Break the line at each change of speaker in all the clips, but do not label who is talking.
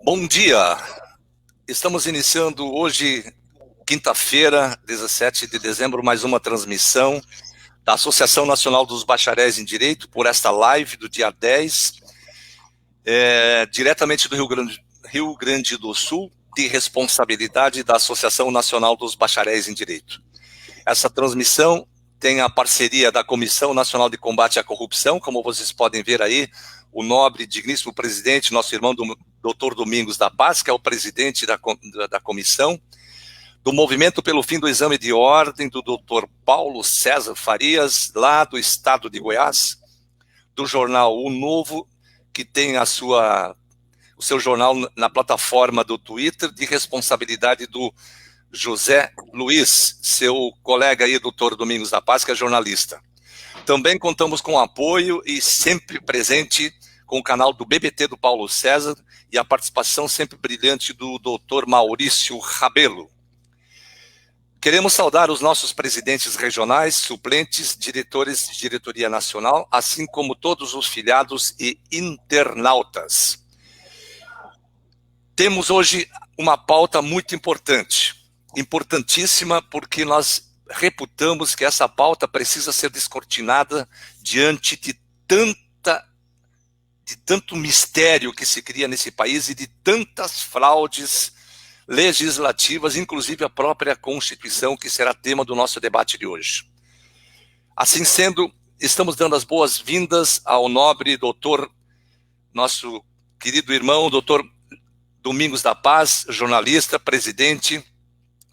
Bom dia! Estamos iniciando hoje, quinta-feira, 17 de dezembro, mais uma transmissão da Associação Nacional dos Bacharéis em Direito, por esta live do dia 10, diretamente do Rio Grande do Sul, de responsabilidade da Associação Nacional dos Bacharéis em Direito. Essa transmissão tem a parceria da Comissão Nacional de Combate à Corrupção, como vocês podem ver aí, o nobre, digníssimo presidente, nosso irmão Dr. Domingos da Paz, que é o presidente da comissão, do Movimento pelo Fim do Exame de Ordem, do Dr. Paulo César Farias, lá do estado de Goiás, do jornal O Novo, que tem o seu jornal na plataforma do Twitter, de responsabilidade do José Luiz, seu colega aí, Dr. Domingos da Paz, que é jornalista. Também contamos com o apoio e sempre presente com o canal do BBT do Paulo César e a participação sempre brilhante do Dr. Maurício Rabelo. Queremos saudar os nossos presidentes regionais, suplentes, diretores de diretoria nacional, assim como todos os filiados e internautas. Temos hoje uma pauta muito importante, importantíssima, porque nós reputamos que essa pauta precisa ser descortinada diante de tanto mistério que se cria nesse país e de tantas fraudes legislativas, inclusive a própria Constituição, que será tema do nosso debate de hoje. Assim sendo, estamos dando as boas-vindas ao nobre doutor, nosso querido irmão, doutor Domingos da Paz, jornalista, presidente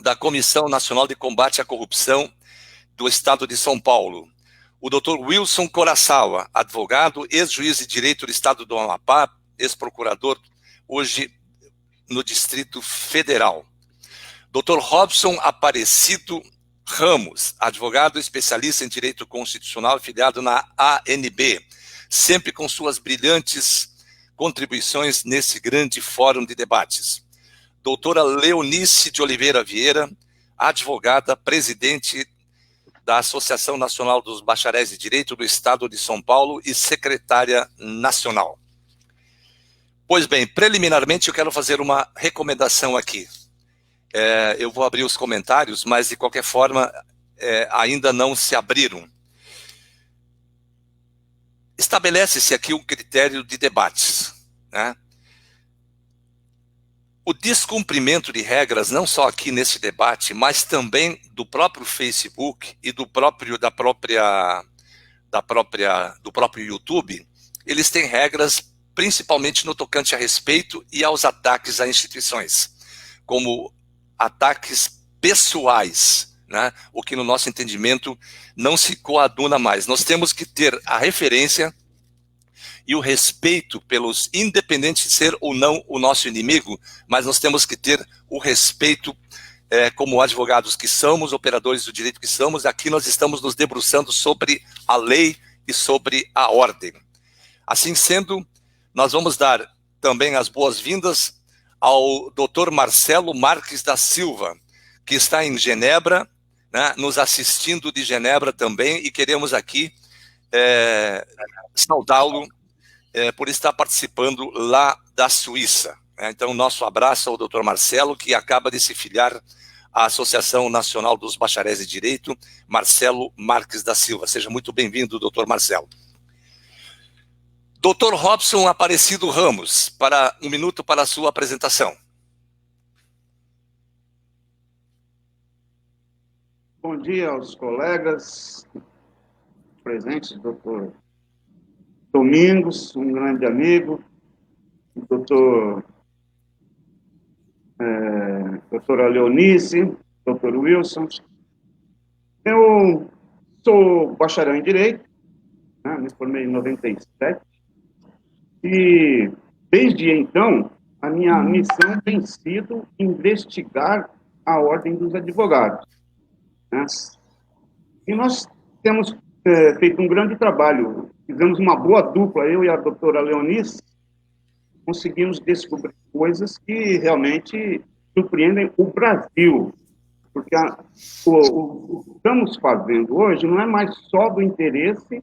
da Comissão Nacional de Combate à Corrupção do Estado de São Paulo. O Dr. Wilson Coraçawa, advogado, ex-juiz de direito do Estado do Amapá, ex-procurador, hoje no Distrito Federal. Dr. Robson Aparecido Ramos, advogado especialista em direito constitucional, filiado na ANB, sempre com suas brilhantes contribuições nesse grande fórum de debates. Doutora Leonice de Oliveira Vieira, advogada, presidente da Associação Nacional dos Bacharéis de Direito do Estado de São Paulo e secretária nacional. Pois bem, preliminarmente eu quero fazer uma recomendação aqui. Eu vou abrir os comentários, mas de qualquer forma ainda não se abriram. Estabelece-se aqui um critério de debates, né? O descumprimento de regras, não só aqui nesse debate, mas também do próprio Facebook e do próprio YouTube, eles têm regras principalmente no tocante a respeito e aos ataques a instituições, como ataques pessoais, né? O que no nosso entendimento não se coaduna mais. Nós temos que ter a referência e o respeito pelos, independente de ser ou não o nosso inimigo, mas nós temos que ter o respeito como advogados que somos, operadores do direito que somos. Aqui nós estamos nos debruçando sobre a lei e sobre a ordem. Assim sendo, nós vamos dar também as boas-vindas ao Dr. Marcelo Marques da Silva, que está em Genebra, né, nos assistindo de Genebra também, e queremos aqui saudá-lo por estar participando lá da Suíça. Então, nosso abraço ao Dr. Marcelo, que acaba de se filiar à Associação Nacional dos Bacharéis de Direito, Marcelo Marques da Silva. Seja muito bem-vindo, Dr. Marcelo. Dr. Robson Aparecido Ramos, para um minuto para a sua apresentação.
Bom dia aos colegas presentes, doutor Domingos, um grande amigo, doutora Leonice, doutor Wilson. Eu sou bacharel em Direito, né, me formei em 97, e desde então a minha missão tem sido investigar a Ordem dos Advogados, né? E nós temos feito um grande trabalho, fizemos uma boa dupla, eu e a doutora Leonice, conseguimos descobrir coisas que realmente surpreendem o Brasil, porque o que estamos fazendo hoje não é mais só do interesse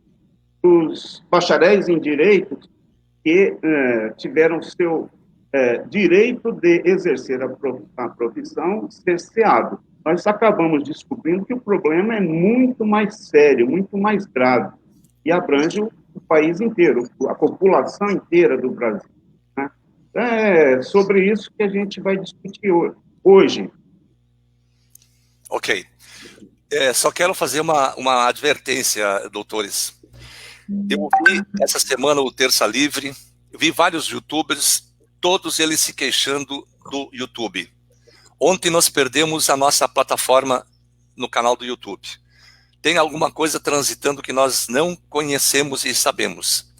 dos bacharéis em Direito que tiveram seu direito de exercer a profissão cerceado. Nós acabamos descobrindo que o problema é muito mais sério, muito mais grave, e abrange o país inteiro, a população inteira do Brasil, né? É sobre isso que a gente vai discutir hoje.
Ok. Só quero fazer uma advertência, doutores. Eu vi essa semana o Terça Livre, vi vários youtubers, todos eles se queixando do YouTube. Ontem nós perdemos a nossa plataforma no canal do YouTube. Tem alguma coisa transitando que nós não conhecemos e sabemos.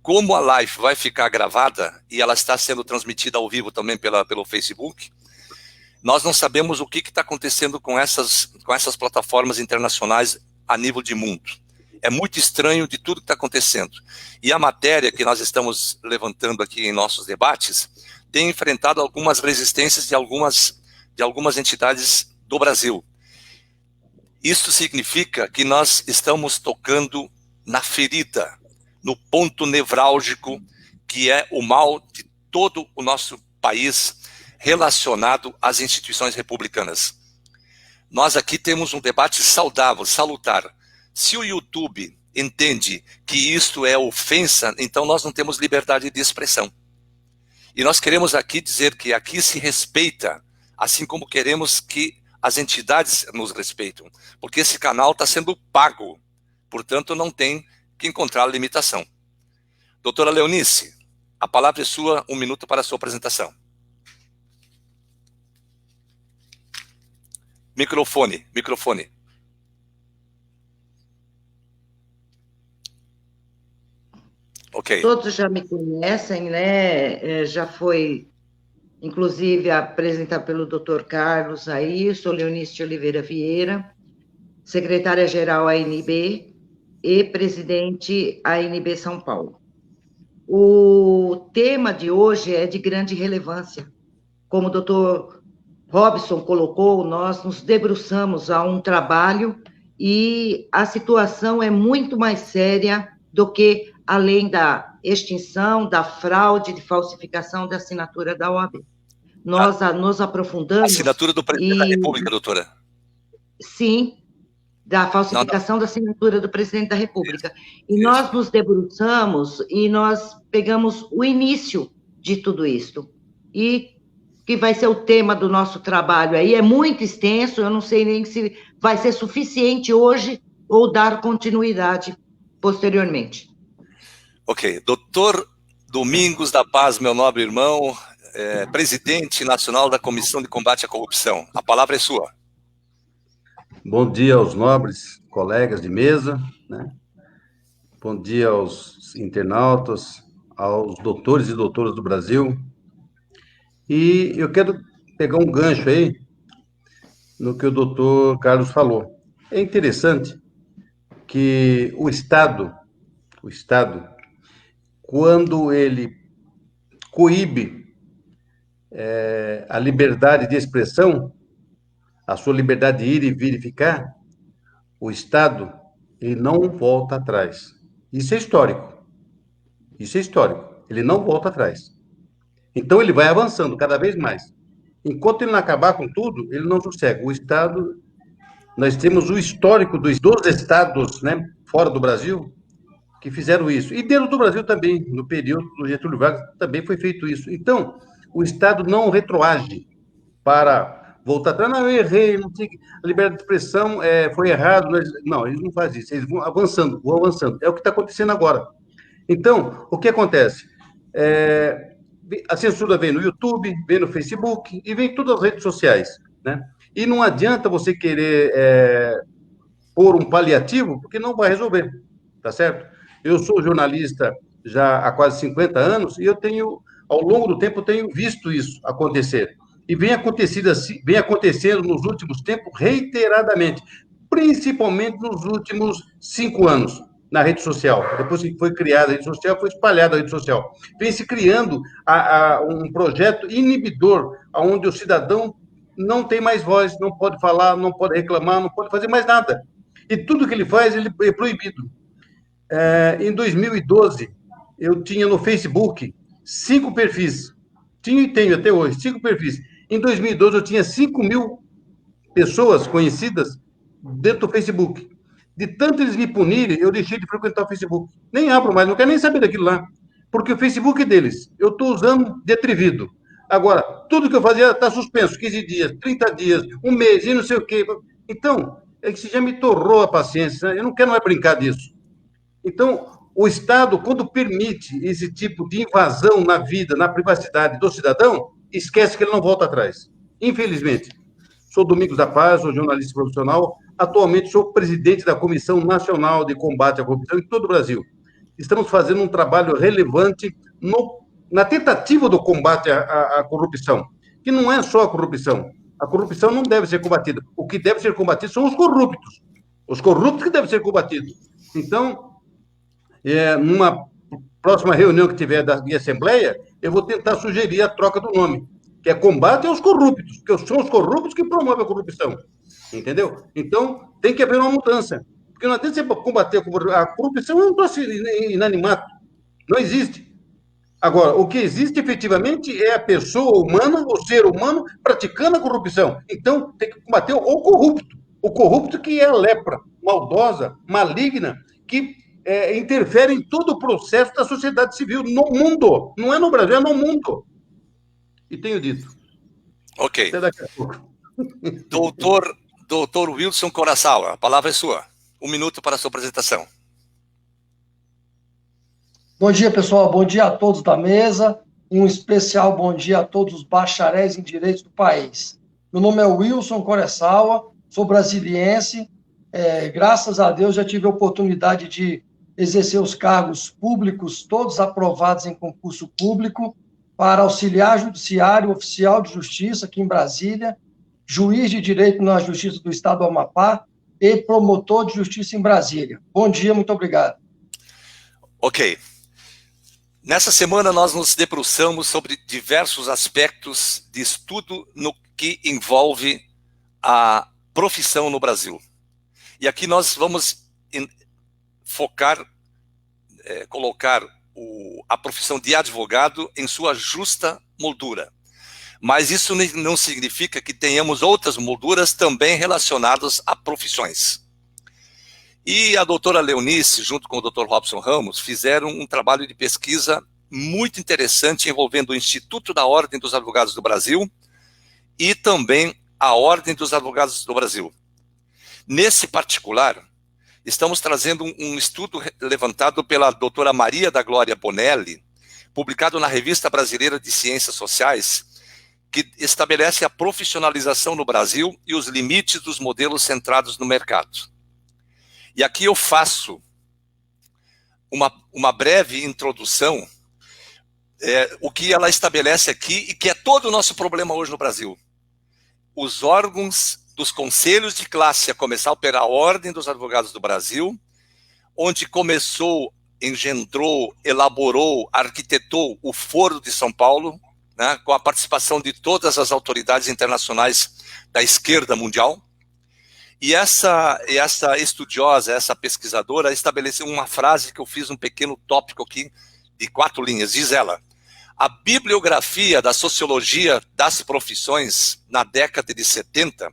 Como a live vai ficar gravada e ela está sendo transmitida ao vivo também pelo Facebook, nós não sabemos o que está acontecendo com essas plataformas internacionais a nível de mundo. É muito estranho de tudo que está acontecendo. E a matéria que nós estamos levantando aqui em nossos debates tem enfrentado algumas resistências de algumas entidades do Brasil. Isso significa que nós estamos tocando na ferida, no ponto nevrálgico, que é o mal de todo o nosso país relacionado às instituições republicanas. Nós aqui temos um debate saudável, salutar. Se o YouTube entende que isto é ofensa, então nós não temos liberdade de expressão. E nós queremos aqui dizer que aqui se respeita, assim como queremos que as entidades nos respeitem, porque esse canal está sendo pago, portanto não tem que encontrar limitação. Doutora Leonice, a palavra é sua, 1 minuto para a sua apresentação. Microfone. Ok.
Todos já me conhecem, né? Já foi, inclusive, apresentado pelo Dr. Carlos aí. Sou Leonice Oliveira Vieira, secretária-geral ANB e presidente ANB São Paulo. O tema de hoje é de grande relevância. Como o Dr. Robson colocou, nós nos debruçamos a um trabalho e a situação é muito mais séria do que além da extinção, da fraude, de falsificação da assinatura da OAB. Nós nos aprofundamos...
Assinatura do presidente da República, doutora?
Sim, da falsificação da assinatura do presidente da República. E nós nos debruçamos e nós pegamos o início de tudo isso. E que vai ser o tema do nosso trabalho aí, é muito extenso, eu não sei nem se vai ser suficiente hoje ou dar continuidade posteriormente.
Ok. Doutor Domingos da Paz, meu nobre irmão, presidente nacional da Comissão de Combate à Corrupção. A palavra é sua.
Bom dia aos nobres colegas de mesa, né? Bom dia aos internautas, aos doutores e doutoras do Brasil. E eu quero pegar um gancho aí no que o doutor Carlos falou. É interessante que o Estado, quando ele coíbe a liberdade de expressão, a sua liberdade de ir e verificar, o Estado, ele não volta atrás. Isso é histórico. Ele não volta atrás. Então, ele vai avançando cada vez mais. Enquanto ele não acabar com tudo, ele não sossega. O Estado, nós temos o histórico dos estados, né, fora do Brasil, que fizeram isso. E dentro do Brasil também, no período do Getúlio Vargas, também foi feito isso. Então, o Estado não retroage para voltar atrás. Não, eu errei, não tinha... a liberdade de expressão foi errado. Não, eles não fazem isso, eles vão avançando. É o que está acontecendo agora. Então, o que acontece? A censura vem no YouTube, vem no Facebook e vem em todas as redes sociais, né? E não adianta você querer pôr um paliativo, porque não vai resolver, tá certo? Eu sou jornalista já há quase 50 anos e ao longo do tempo, tenho visto isso acontecer. E vem acontecendo nos últimos tempos reiteradamente, principalmente nos últimos 5 anos, na rede social. Depois que foi criada a rede social, foi espalhada a rede social. Vem se criando um projeto inibidor, onde o cidadão não tem mais voz, não pode falar, não pode reclamar, não pode fazer mais nada. E tudo que ele faz, ele é proibido. Em 2012, eu tinha no Facebook 5 perfis. Tinha e tenho até hoje, 5 perfis. Em 2012, eu tinha 5.000 pessoas conhecidas dentro do Facebook. De tanto eles me punirem, eu deixei de frequentar o Facebook. Nem abro mais, não quero nem saber daquilo lá. Porque o Facebook é deles. Eu estou usando de atrevido. Agora, tudo que eu fazia está suspenso. 15 dias, 30 dias, um mês e não sei o quê. Então, é que você já me torrou a paciência. Eu não quero mais brincar disso. Então, o Estado, quando permite esse tipo de invasão na vida, na privacidade do cidadão, esquece que ele não volta atrás. Infelizmente. Sou Domingos da Paz, sou jornalista profissional. Atualmente sou presidente da Comissão Nacional de Combate à Corrupção em todo o Brasil. Estamos fazendo um trabalho relevante na tentativa do combate à corrupção, que não é só a corrupção. A corrupção não deve ser combatida. O que deve ser combatido são os corruptos. Os corruptos que devem ser combatidos. Então, numa próxima reunião que tiver da minha Assembleia, eu vou tentar sugerir a troca do nome, que é combate aos corruptos, porque são os corruptos que promovem a corrupção. Entendeu? Então, tem que haver uma mudança. Porque não adianta você combater a corrupção, é um troço inanimado. Não existe. Agora, o que existe efetivamente é a pessoa humana, o ser humano, praticando a corrupção. Então, tem que combater o corrupto. O corrupto que é a lepra, maldosa, maligna, que interfere em todo o processo da sociedade civil no mundo. Não é no Brasil, é no mundo. E tenho dito.
Ok.
Até daqui a pouco.
Doutor Wilson Coraçal, a palavra é sua. 1 minuto para a sua apresentação.
Bom dia, pessoal. Bom dia a todos da mesa. Um especial bom dia a todos os bacharéis em direito do país. Meu nome é Wilson Coraçal, sou brasiliense. Graças a Deus já tive a oportunidade de exercer os cargos públicos, todos aprovados em concurso público, para auxiliar judiciário, oficial de justiça aqui em Brasília, juiz de direito na Justiça do Estado do Amapá e promotor de justiça em Brasília. Bom dia, muito obrigado.
Ok. Nessa semana nós nos debruçamos sobre diversos aspectos de estudo no que envolve a profissão no Brasil. E aqui nós vamos colocar a profissão de advogado em sua justa moldura. Mas isso não significa que tenhamos outras molduras também relacionadas a profissões. E a doutora Leonice, junto com o doutor Robson Ramos, fizeram um trabalho de pesquisa muito interessante envolvendo o Instituto da Ordem dos Advogados do Brasil e também a Ordem dos Advogados do Brasil. Nesse particular, estamos trazendo um estudo levantado pela doutora Maria da Glória Bonelli, publicado na Revista Brasileira de Ciências Sociais, que estabelece a profissionalização no Brasil e os limites dos modelos centrados no mercado. E aqui eu faço uma breve introdução, o que ela estabelece aqui e que é todo o nosso problema hoje no Brasil. Os órgãos dos conselhos de classe, a começar pela Ordem dos Advogados do Brasil, onde começou, engendrou, elaborou, arquitetou o Foro de São Paulo, né, com a participação de todas as autoridades internacionais da esquerda mundial. E essa estudiosa, essa pesquisadora, estabeleceu uma frase que eu fiz um pequeno tópico aqui, de 4 linhas. Diz ela: a bibliografia da sociologia das profissões na década de 70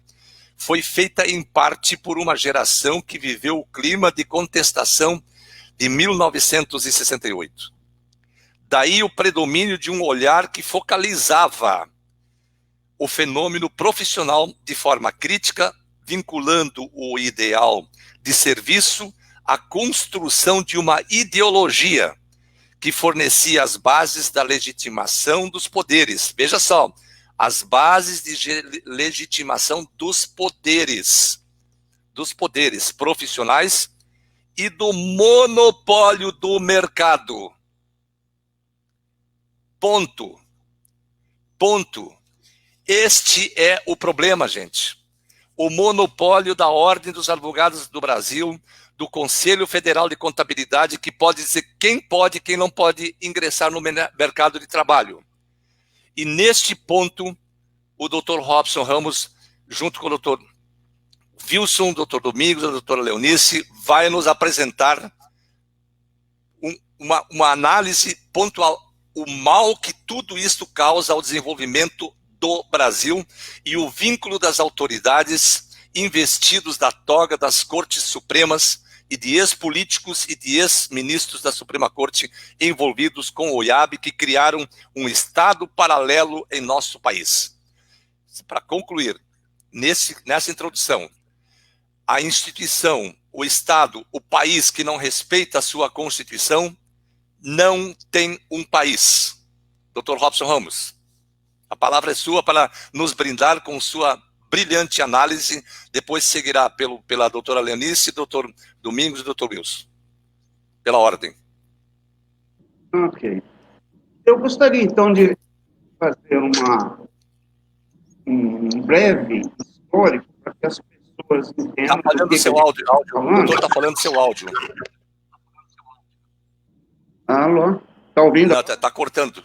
foi feita em parte por uma geração que viveu o clima de contestação de 1968. Daí o predomínio de um olhar que focalizava o fenômeno profissional de forma crítica, vinculando o ideal de serviço à construção de uma ideologia que fornecia as bases da legitimação dos poderes. Veja só, as bases de legitimação dos poderes profissionais e do monopólio do mercado. Ponto. Este é o problema, gente. O monopólio da Ordem dos Advogados do Brasil, do Conselho Federal de Contabilidade, que pode dizer quem pode e quem não pode ingressar no mercado de trabalho. E neste ponto, o doutor Robson Ramos, junto com o doutor Wilson, o doutor Domingos, a doutora Leonice, vai nos apresentar uma análise pontual o mal que tudo isso causa ao desenvolvimento do Brasil e o vínculo das autoridades investidos da toga das Cortes Supremas e de ex-políticos e de ex-ministros da Suprema Corte envolvidos com o OIAB, que criaram um Estado paralelo em nosso país. Para concluir, nessa introdução, a instituição, o Estado, o país que não respeita a sua Constituição, não tem um país. Dr. Robson Ramos, a palavra é sua para nos brindar com sua brilhante análise, depois seguirá pela doutora Leonice, doutor Domingos e doutor Wilson. Pela ordem.
Ok. Eu gostaria, então, de fazer um breve histórico para que as pessoas entendam...
Está falhando seu áudio. O doutor está falando seu áudio.
Alô? Está ouvindo?
Não, está cortando.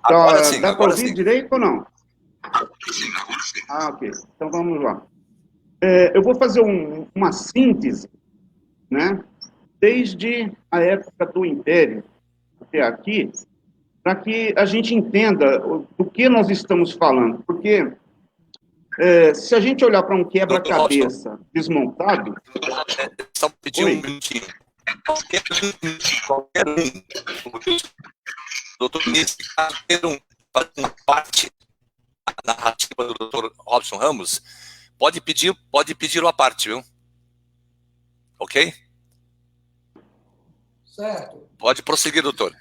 Agora sim,
dá para ouvir
sim.
direito ou não? Ah, ok. Então vamos lá. Eu vou fazer uma síntese, né? Desde a época do Império até aqui, para que a gente entenda do que nós estamos falando. Porque se a gente olhar para um quebra-cabeça desmontado...
Só pedir um minutinho. Qualquer um, doutor, nesse caso, fazer uma parte da narrativa do doutor Robson Ramos, pode pedir uma parte, viu? Ok?
Certo.
Pode prosseguir, doutor.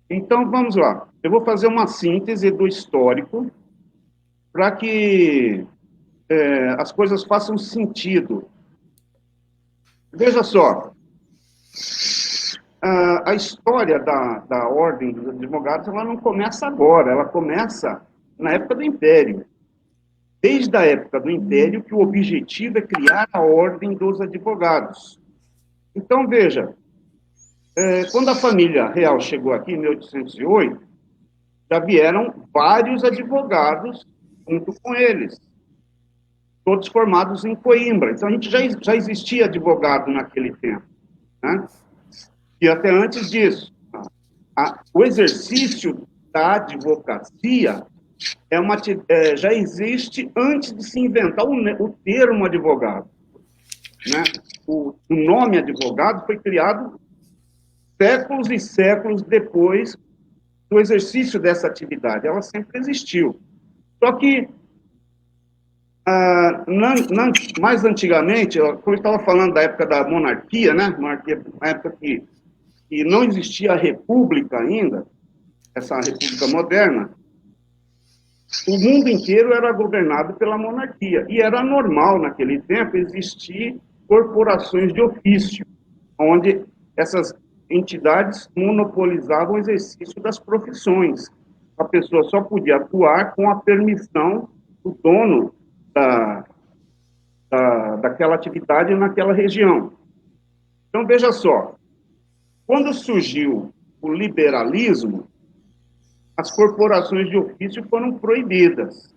Então, vamos lá. Eu vou fazer uma síntese do histórico para que as coisas façam sentido. Veja só, a história da Ordem dos Advogados, ela não começa agora, ela começa na época do Império. Desde a época do Império, que o objetivo é criar a Ordem dos Advogados. Então, veja, quando a família real chegou aqui, em 1808, já vieram vários advogados junto com eles, todos formados em Coimbra. Então, a gente já existia advogado naquele tempo, né? E até antes disso, o exercício da advocacia já existe antes de se inventar o termo advogado, né? O nome advogado foi criado séculos e séculos depois do exercício dessa atividade. Ela sempre existiu. Só que, mais antigamente, como eu estava falando da época da monarquia, né? Monarquia, na época que não existia a república ainda, essa república moderna, o mundo inteiro era governado pela monarquia. E era normal, naquele tempo, existir corporações de ofício, onde essas entidades monopolizavam o exercício das profissões. A pessoa só podia atuar com a permissão do dono daquela atividade naquela região. Então, veja só, quando surgiu o liberalismo, as corporações de ofício foram proibidas.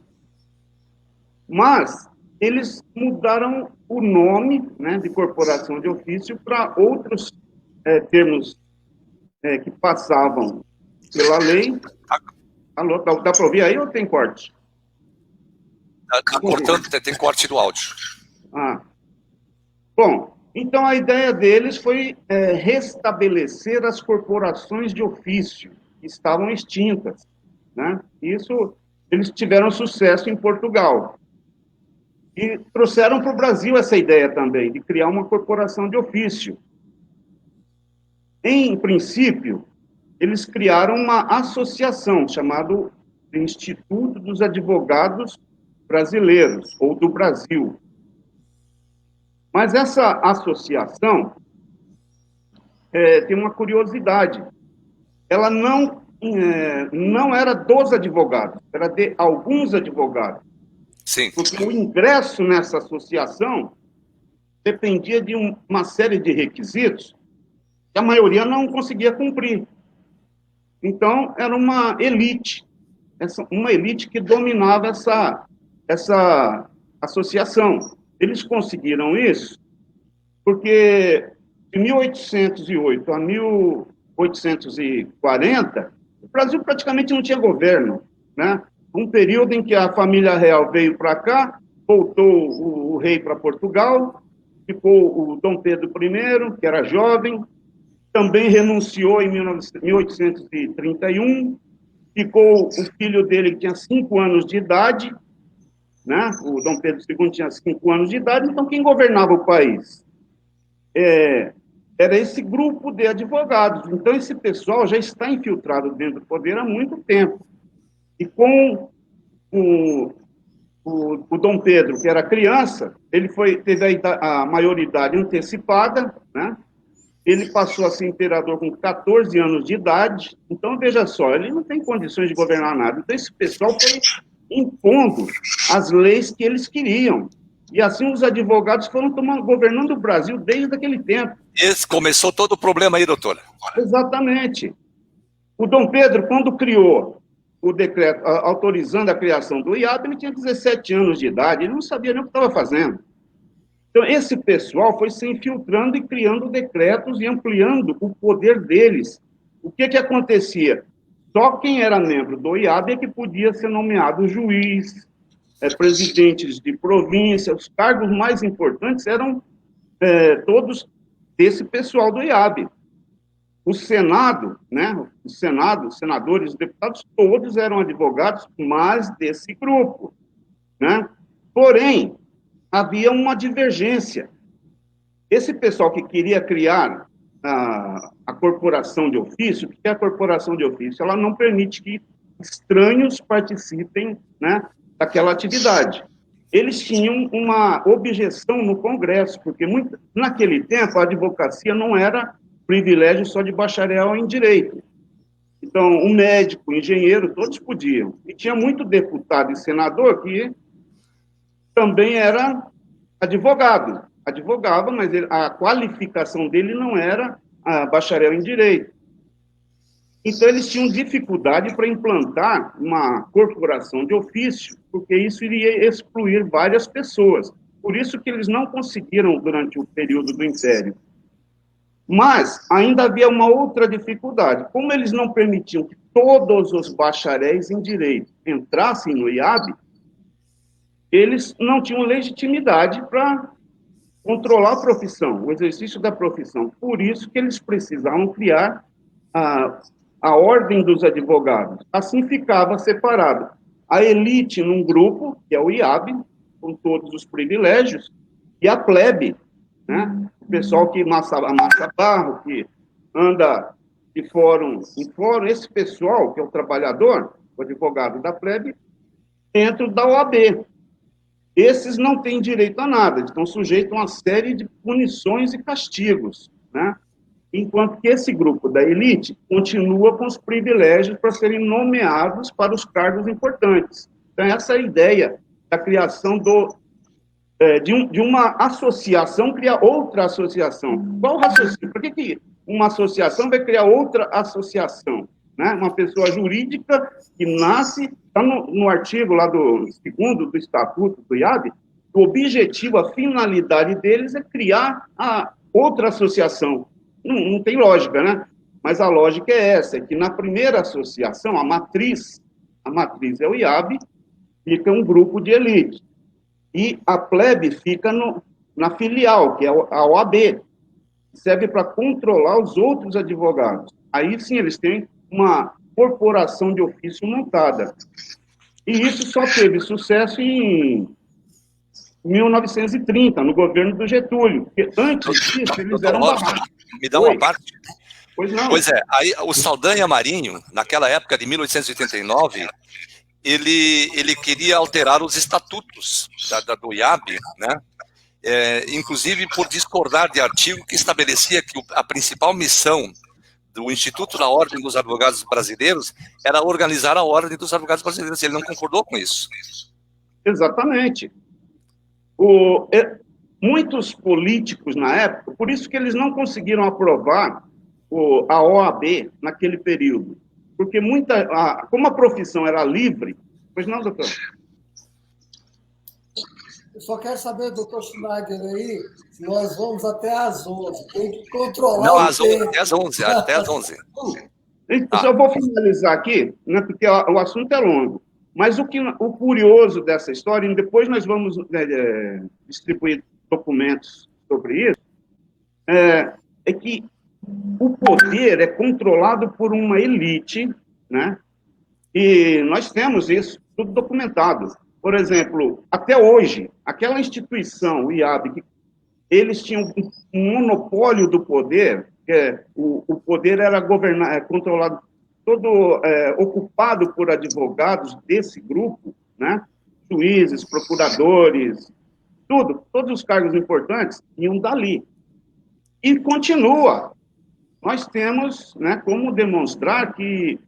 Mas eles mudaram o nome, né, de corporação de ofício para outros termos que passavam pela lei. Alô, dá para ouvir aí ou tem corte?
Está cortando, tem corte do áudio.
Bom, então a ideia deles foi restabelecer as corporações de ofício que estavam extintas, né? Isso, eles tiveram sucesso em Portugal. E trouxeram para o Brasil essa ideia também, de criar uma corporação de ofício. Em princípio, eles criaram uma associação chamada Instituto dos Advogados Brasileiros, ou do Brasil. Mas essa associação tem uma curiosidade. Ela não era dos advogados, era de alguns advogados.
Sim.
Porque o ingresso nessa associação dependia de uma série de requisitos que a maioria não conseguia cumprir. Então, era uma elite que dominava essa associação. Eles conseguiram isso porque de 1808 a 1840, o Brasil praticamente não tinha governo, né? Um período em que a família real veio para cá, voltou o rei para Portugal, ficou o Dom Pedro I, que era jovem, também renunciou em 1831, ficou o filho dele, que tinha 5 anos de idade, né? O Dom Pedro II tinha 5 anos de idade, então quem governava o país? Era esse grupo de advogados. Então, esse pessoal já está infiltrado dentro do poder há muito tempo. E com o Dom Pedro, que era criança, ele teve a maioridade antecipada, né? Ele passou a ser imperador com 14 anos de idade. Então, veja só, ele não tem condições de governar nada. Então, esse pessoal foi impondo as leis que eles queriam. E assim os advogados foram governando o Brasil desde aquele tempo.
Esse começou todo o problema aí, doutora.
Exatamente. O Dom Pedro, quando criou o decreto autorizando a criação do IAB, ele tinha 17 anos de idade, ele não sabia nem o que estava fazendo. Então, esse pessoal foi se infiltrando e criando decretos e ampliando o poder deles. O que acontecia? Só quem era membro do IAB é que podia ser nomeado juiz, presidentes de província, os cargos mais importantes eram todos desse pessoal do IAB. O Senado, né, o Senado, os senadores, os deputados, todos eram advogados, mas desse grupo, né? Porém, havia uma divergência. Esse pessoal que queria criar a corporação de ofício, o que é a corporação de ofício? Ela não permite que estranhos participem, né, daquela atividade. Eles tinham uma objeção no Congresso, porque naquele tempo a advocacia não era privilégio só de bacharel em direito. Então, o médico, o engenheiro, todos podiam. E tinha muito deputado e senador que também era advogado. Advogava, mas a qualificação dele não era bacharel em direito. Então, eles tinham dificuldade para implantar uma corporação de ofício, porque isso iria excluir várias pessoas. Por isso que eles não conseguiram durante o período do Império. Mas ainda havia uma outra dificuldade. Como eles não permitiam que todos os bacharéis em direito entrassem no IAB, eles não tinham legitimidade para controlar a profissão, o exercício da profissão. Por isso que eles precisavam criar a ordem dos advogados. Assim ficava separado a elite num grupo, que é o IAB, com todos os privilégios, e a plebe, né? O pessoal que amassa barro, que anda de fórum em fórum, esse pessoal, que é o trabalhador, o advogado da plebe, dentro da OAB. Esses não têm direito a nada, estão sujeitos a uma série de punições e castigos, né? Enquanto que esse grupo da elite continua com os privilégios para serem nomeados para os cargos importantes. Então, essa é a ideia da criação de uma associação criar outra associação. Qual o raciocínio? Por que uma associação vai criar outra associação? Né? Uma pessoa jurídica que nasce, está no artigo lá do 2º do Estatuto do IAB, o objetivo, a finalidade deles é criar a outra associação. Não tem lógica, né? Mas a lógica é essa, é que na primeira associação, a matriz é o IAB, fica um grupo de elite. E a plebe fica na filial, que é a OAB, serve para controlar os outros advogados. Aí sim eles têm uma corporação de ofício montada. E isso só teve sucesso em 1930, no governo do Getúlio. Porque antes disso, eles eram barracos.
Me dá uma parte?
Pois não.
Pois é, aí o Saldanha Marinho, naquela época de 1889, ele queria alterar os estatutos do IAB, né? Inclusive por discordar de artigo que estabelecia que a principal missão do Instituto da Ordem dos Advogados Brasileiros era organizar a Ordem dos Advogados Brasileiros. Ele não concordou com isso.
Exatamente. Muitos políticos na época, por isso que eles não conseguiram aprovar a OAB naquele período. Porque como a profissão era livre. Pois não, doutor?
Eu só quero saber, doutor Schneider, aí, se nós vamos até às 11. Tem que controlar
Não,
o
às 11,
tempo.
até às 11, até às 11.
Eu só vou finalizar aqui, né, porque o assunto é longo. Mas o curioso dessa história, e depois nós vamos distribuir documentos sobre isso, é que o poder é controlado por uma elite, né? E nós temos isso tudo documentado. Por exemplo, até hoje, aquela instituição, o IAB, que eles tinham um monopólio do poder, o poder era controlado, todo ocupado por advogados desse grupo, né? Juízes, procuradores, todos os cargos importantes iam dali. E continua. Nós temos, né, como demonstrar que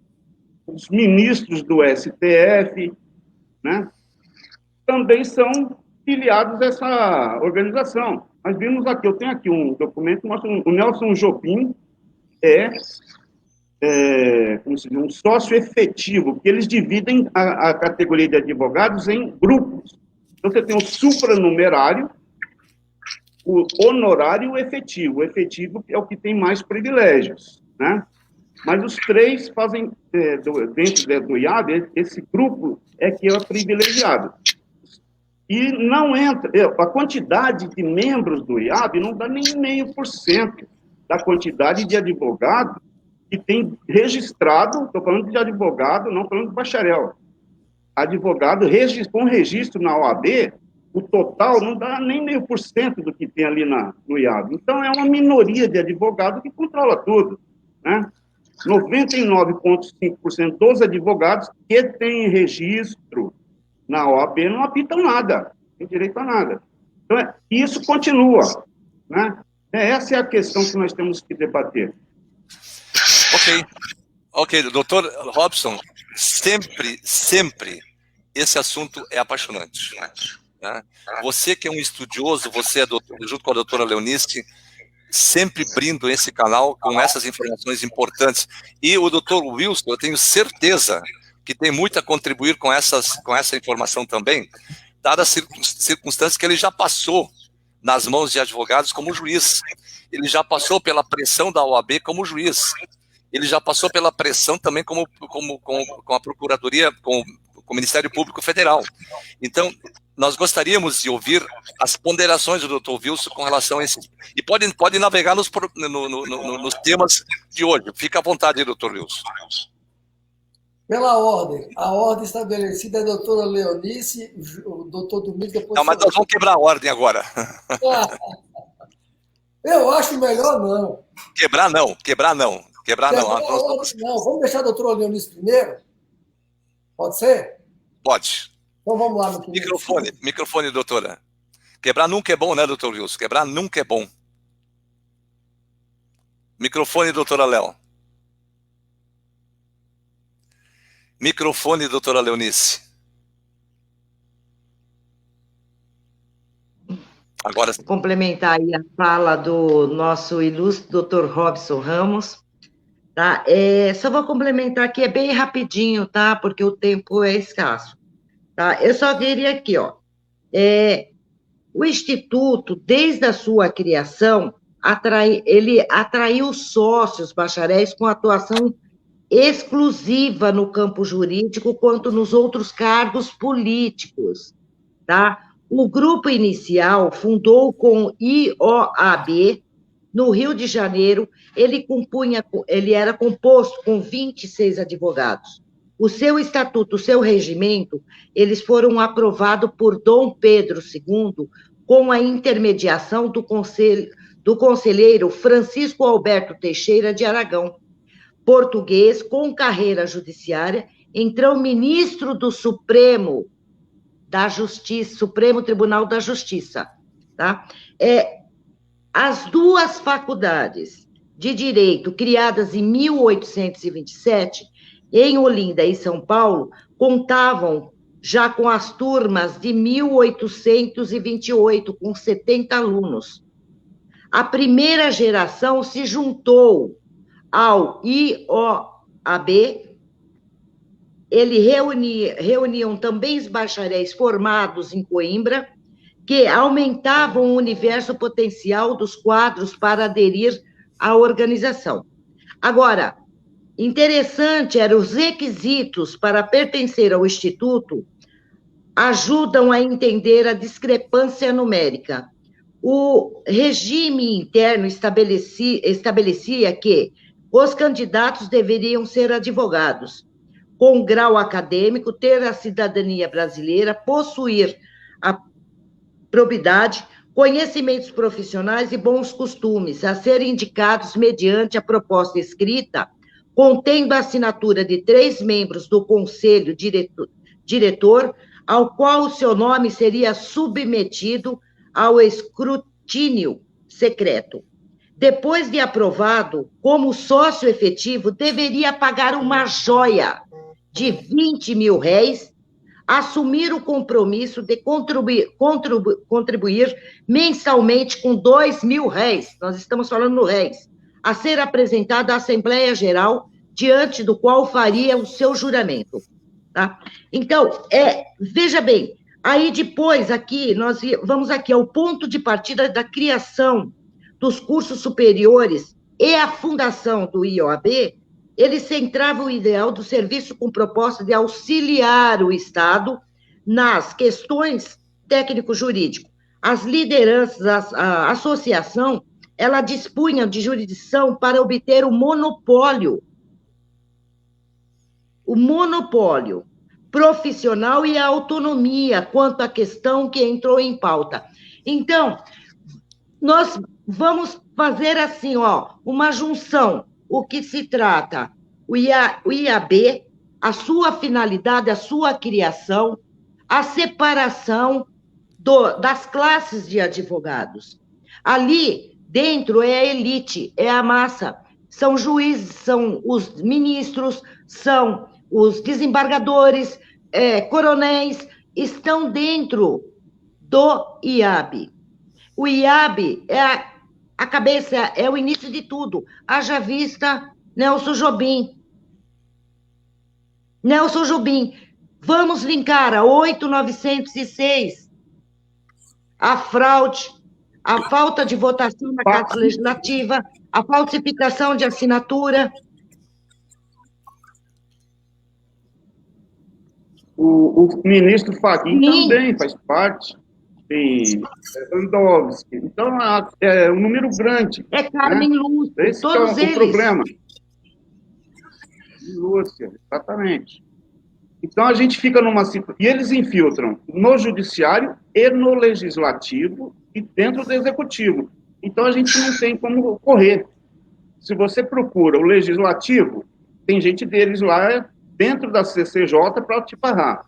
os ministros do STF, né, também são filiados a essa organização. Nós vimos aqui, eu tenho aqui um documento que mostra o Nelson Jobim como se diz, um sócio efetivo, porque eles dividem a categoria de advogados em grupos. Então, você tem o supranumerário, o honorário e o efetivo. O efetivo é o que tem mais privilégios, né? Mas os três fazem, dentro do IAB, esse grupo é que é privilegiado. E não entra, a quantidade de membros do IAB não dá nem 0,5% da quantidade de advogados que tem registrado, estou falando de advogado, não falando de bacharel. Advogado com registro na OAB, o total não dá nem 0,5% do que tem ali no IAB. Então, é uma minoria de advogado que controla tudo, né? 99,5% dos advogados que têm registro na OAB não apitam nada, não tem direito a nada. Então, isso continua, né? Essa é a questão que nós temos que debater.
Ok, doutor Robson, sempre esse assunto é apaixonante, né? Você que é um estudioso, você é junto com a doutora Leonice, sempre brindo esse canal com essas informações importantes. E o doutor Wilson, eu tenho certeza que tem muito a contribuir com essa informação também, dadas as circunstâncias que ele já passou nas mãos de advogados como juiz. Ele já passou pela pressão da OAB como juiz. Ele já passou pela pressão também com a Procuradoria, com o Ministério Público Federal. Então, nós gostaríamos de ouvir as ponderações do Dr. Wilson com relação a esse... E pode navegar nos temas de hoje. Fica à vontade, Dr. Wilson.
Pela ordem. A ordem estabelecida é a doutora Leonice, o doutor Domingos... Depois
não, mas nós vamos quebrar a ordem agora.
Eu acho melhor não.
Quebrar não.
Não, vamos deixar a doutora Leonice primeiro? Pode ser?
Pode.
Então vamos lá. No
microfone, doutora. Quebrar nunca é bom, né, doutor Wilson? Quebrar nunca é bom. Microfone, doutora Léo. Microfone, doutora Leonice. Agora sim.
Complementar aí a fala do nosso ilustre doutor Robson Ramos. Tá? Só vou complementar aqui, é bem rapidinho, tá? Porque o tempo é escasso. Tá? Eu só diria aqui, ó. O Instituto, desde a sua criação, ele atraiu sócios bacharéis com atuação exclusiva no campo jurídico quanto nos outros cargos políticos, tá? O grupo inicial fundou com IOAB, no Rio de Janeiro, ele era composto com 26 advogados. O seu estatuto, o seu regimento, eles foram aprovados por Dom Pedro II com a intermediação do conselheiro Francisco Alberto Teixeira de Aragão, português com carreira judiciária, então ministro do Supremo Tribunal da Justiça. Tá? As duas faculdades de Direito, criadas em 1827, em Olinda e São Paulo, contavam já com as turmas de 1828, com 70 alunos. A primeira geração se juntou ao IOAB, reuniam também os bacharéis formados em Coimbra, que aumentavam o universo potencial dos quadros para aderir à organização. Agora, interessante eram os requisitos para pertencer ao Instituto, ajudam a entender a discrepância numérica. O regime interno estabelecia que os candidatos deveriam ser advogados, com grau acadêmico, ter a cidadania brasileira, possuir a probidade, conhecimentos profissionais e bons costumes, a serem indicados mediante a proposta escrita, contendo a assinatura de 3 membros do conselho diretor, ao qual o seu nome seria submetido ao escrutínio secreto. Depois de aprovado, como sócio efetivo, deveria pagar uma joia de 20 mil réis, assumir o compromisso de contribuir mensalmente com 2 mil réis, nós estamos falando no réis, a ser apresentado à Assembleia Geral, diante do qual faria o seu juramento. Tá? Então, veja bem, aí depois, aqui, nós vamos aqui ao ponto de partida da criação dos cursos superiores e a fundação do IOAB, ele centrava o ideal do serviço com proposta de auxiliar o Estado nas questões técnico-jurídico. As lideranças, a associação, ela dispunha de jurisdição para obter o monopólio profissional e a autonomia quanto à questão que entrou em pauta. Então, nós vamos fazer assim, uma junção. O que se trata? O IAB, a sua finalidade, a sua criação, a separação das classes de advogados. Ali dentro é a elite, é a massa. São juízes, são os ministros, são os desembargadores, coronéis, estão dentro do IAB. O IAB é a cabeça, é o início de tudo. Haja vista Nelson Jobim. Nelson Jobim. Vamos linkar a 8.906, a fraude, a falta de votação na Casa Legislativa, a falsificação de assinatura.
O ministro Fachin também faz parte. Tem Lewandowski. Então, é um número grande.
Carmen Lúcia,
esse
todos
é
eles.
O problema. Lúcia, exatamente. Então, a gente fica numa situação... E eles infiltram no judiciário e no legislativo e dentro do executivo. Então, a gente não tem como correr. Se você procura o legislativo, tem gente deles lá dentro da CCJ para te barrar.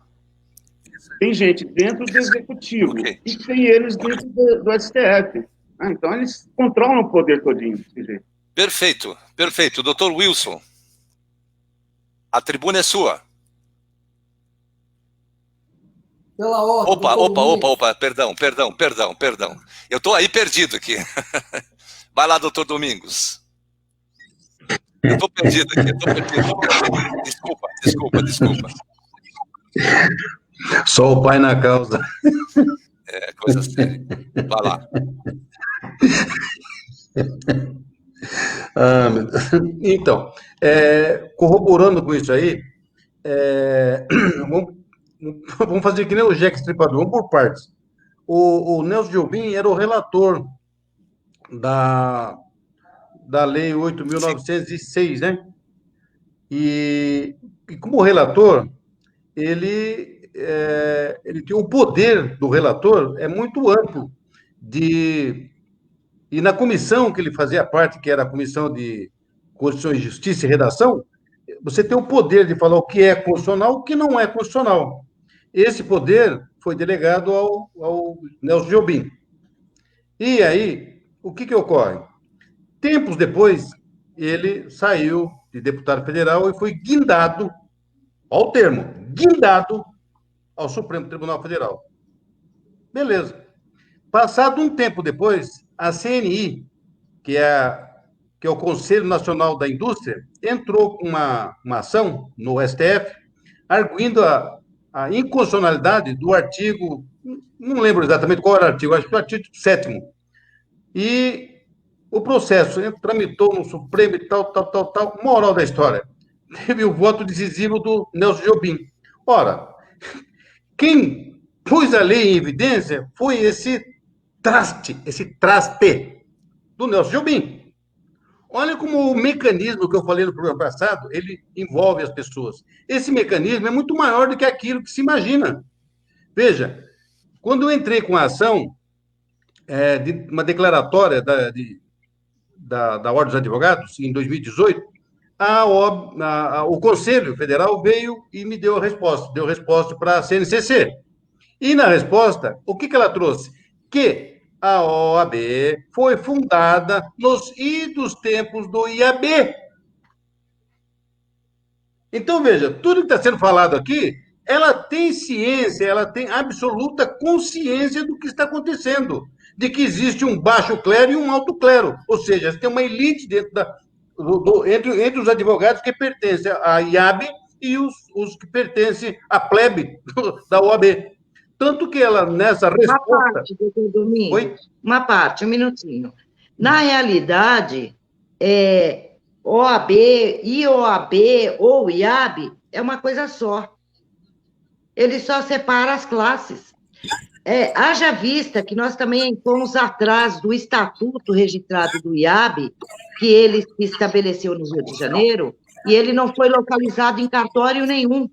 Tem gente dentro do executivo e tem eles dentro do STF. Então, eles controlam o poder todinho desse jeito.
Perfeito, perfeito. Doutor Wilson, a tribuna é sua.
Pela ordem.
Opa, perdão. Eu estou aí perdido aqui. Vai lá, doutor Domingos. Eu estou perdido aqui, Desculpa.
Só o pai na causa.
Coisa séria. Vai lá.
Meu Deus. Então, corroborando com isso aí, vamos fazer que nem o Jack Stripador, vamos por partes. O Nelson Jobim era o relator da Lei 8.906, né? E como relator, ele tem o poder do relator é muito amplo e na comissão que ele fazia parte, que era a Comissão de Constituição e Justiça e Redação, você tem o poder de falar o que é constitucional e o que não é constitucional. Esse poder foi delegado ao Nelson Jobim. E aí, o que ocorre? Tempos depois, ele saiu de deputado federal e foi guindado, ao termo, guindado ao Supremo Tribunal Federal. Beleza. Passado um tempo depois, a CNI, que é o Conselho Nacional da Indústria, entrou com uma ação no STF, arguindo a inconstitucionalidade do artigo, não lembro exatamente qual era o artigo, acho que o artigo 7º. E o processo tramitou no Supremo e tal. Moral da história. Teve o voto decisivo do Nelson Jobim. Ora, quem pôs a lei em evidência foi esse traste do Nelson Jobim. Olha como o mecanismo que eu falei no programa passado, ele envolve as pessoas. Esse mecanismo é muito maior do que aquilo que se imagina. Veja, quando eu entrei com a ação de uma declaratória da Ordem dos Advogados, em 2018, o Conselho Federal veio e me deu resposta para a CNCC. E na resposta, o que ela trouxe? Que a OAB foi fundada nos idos tempos do IAB. Então, veja, tudo que está sendo falado aqui, ela tem ciência, ela tem absoluta consciência do que está acontecendo, de que existe um baixo clero e um alto clero, ou seja, tem uma elite dentro entre os advogados que pertencem à IAB e os que pertencem à plebe da OAB. Tanto que ela, nessa resposta...
Uma parte, doutor Domingos.
Oi?
Uma parte, um minutinho. Na realidade, OAB, IOAB ou IAB é uma coisa só. Ele só separa as classes. Haja vista que nós também fomos atrás do estatuto registrado do IAB, que ele se estabeleceu no Rio de Janeiro, e ele não foi localizado em cartório nenhum.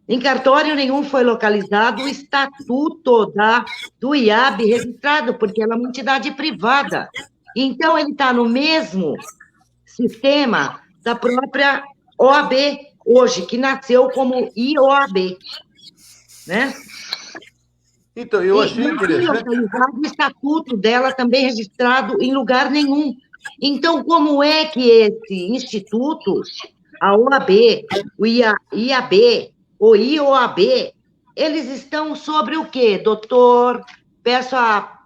Em cartório nenhum foi localizado o estatuto do IAB registrado, porque ela é uma entidade privada. Então, ele está no mesmo sistema da própria OAB hoje, que nasceu como IOAB, né?
Então, eu achei interessante...
O estatuto dela também registrado em lugar nenhum. Então, como é que esse instituto, a OAB, o IAB, o IOAB, eles estão sobre o quê, doutor? Peço a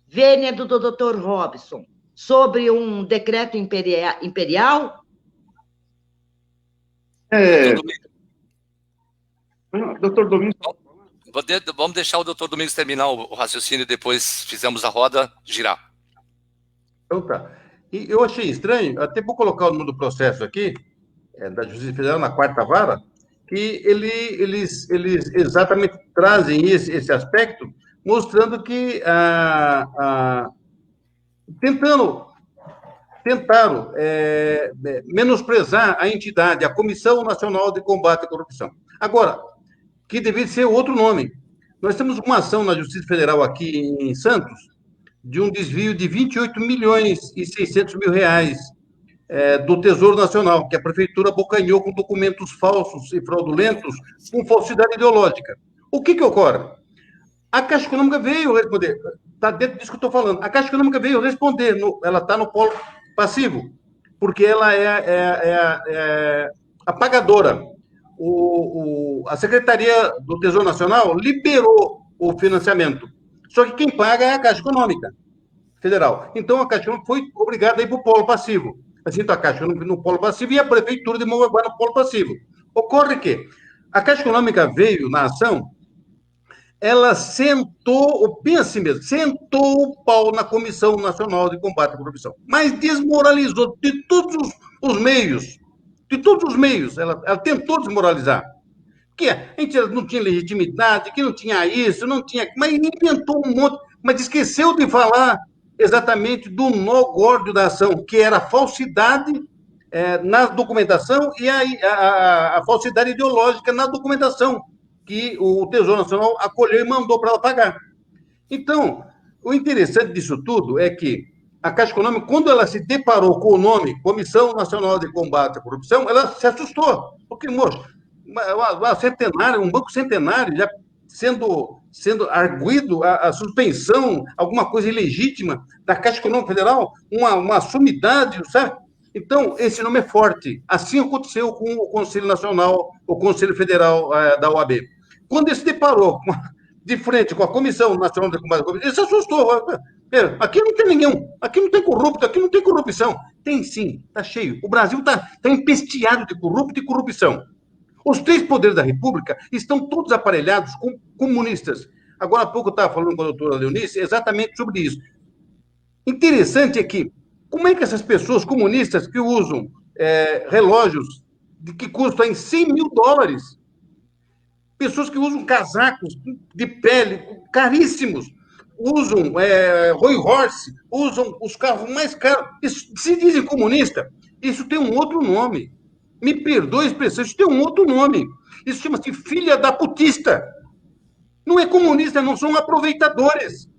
vênia do doutor Robson. Sobre um decreto imperial?
Doutor Domingos.
Vamos deixar o doutor Domingos terminar o raciocínio e depois fizemos a roda girar.
Então tá. E eu achei estranho, até vou colocar o nome do processo aqui, da Justiça Federal, na 4ª Vara, que eles exatamente trazem esse aspecto, mostrando que tentaram menosprezar a entidade, a Comissão Nacional de Combate à Corrupção. Agora, que deveria ser outro nome. Nós temos uma ação na Justiça Federal aqui em Santos, de um desvio de 28.600.000 reais do Tesouro Nacional, que a Prefeitura abocanhou com documentos falsos e fraudulentos, com falsidade ideológica. O que ocorre? A Caixa Econômica veio responder, está dentro disso que eu estou falando, a Caixa Econômica veio responder, ela está no polo passivo, porque ela é a pagadora. A Secretaria do Tesouro Nacional liberou o financiamento, só que quem paga é a Caixa Econômica Federal. Então, a Caixa Econômica foi obrigada a ir para o polo passivo. Assim, a Caixa Econômica no polo passivo e a Prefeitura de Mongaguá no polo passivo. Ocorre que a Caixa Econômica veio na ação, ela sentou o pau na Comissão Nacional de Combate à Corrupção, mas desmoralizou de todos os meios. De todos os meios, ela tentou desmoralizar. Que a gente não tinha legitimidade, que não tinha isso, não tinha... Mas inventou um monte, mas esqueceu de falar exatamente do nó górdio da ação, que era a falsidade na documentação e a falsidade ideológica na documentação, que o Tesouro Nacional acolheu e mandou para ela pagar. Então, o interessante disso tudo é que a Caixa Econômica, quando ela se deparou com o nome Comissão Nacional de Combate à Corrupção, ela se assustou, porque, moço, um banco centenário, já sendo arguido a suspensão, alguma coisa ilegítima da Caixa Econômica Federal, uma sumidade, sabe? Então, esse nome é forte. Assim aconteceu com o Conselho Nacional, o Conselho Federal da OAB. Quando ele se deparou de frente com a Comissão Nacional de Combate à Corrupção, ele se assustou. Aqui não tem nenhum, aqui não tem corrupto, aqui não tem corrupção. Tem sim, está cheio. O Brasil está empesteado de corrupto e corrupção. Os 3 poderes da República estão todos aparelhados com comunistas. Agora há pouco eu estava falando com a doutora Leonice exatamente sobre isso. Interessante é que, como é que essas pessoas comunistas que usam relógios que custam em $100.000, pessoas que usam casacos de pele caríssimos, usam Roy Horse, usam os carros mais caros, se dizem comunista, isso tem um outro nome. Me perdoe a expressão, isso tem um outro nome. Isso chama-se filha da putista. Não é comunista, não são aproveitadores.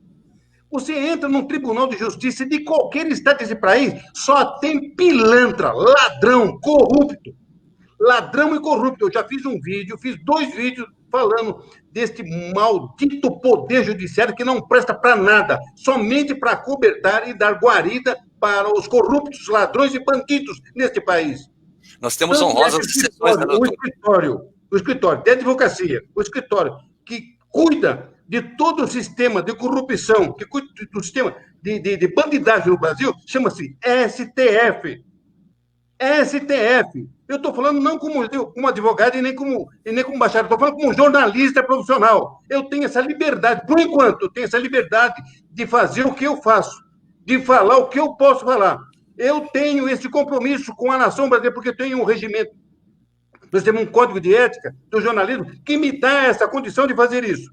Você entra num tribunal de justiça de qualquer estado desse país, só tem pilantra, ladrão, corrupto. Ladrão e corrupto. Eu já fiz um vídeo, fiz 2 vídeos falando deste maldito poder judiciário que não presta para nada, somente para acobertar e dar guarida para os corruptos, ladrões e bandidos neste país.
Nós temos honrosas exceções, né, doutor?
O escritório de advocacia, o escritório que cuida de todo o sistema de corrupção, que cuida do sistema de bandidagem no Brasil, chama-se STF. STF. Eu estou falando não como advogado e nem como bacharel, estou falando como jornalista profissional. Eu tenho essa liberdade, por enquanto, eu tenho essa liberdade de fazer o que eu faço, de falar o que eu posso falar. Eu tenho esse compromisso com a nação brasileira, porque eu tenho um regimento, nós temos um código de ética do jornalismo que me dá essa condição de fazer isso.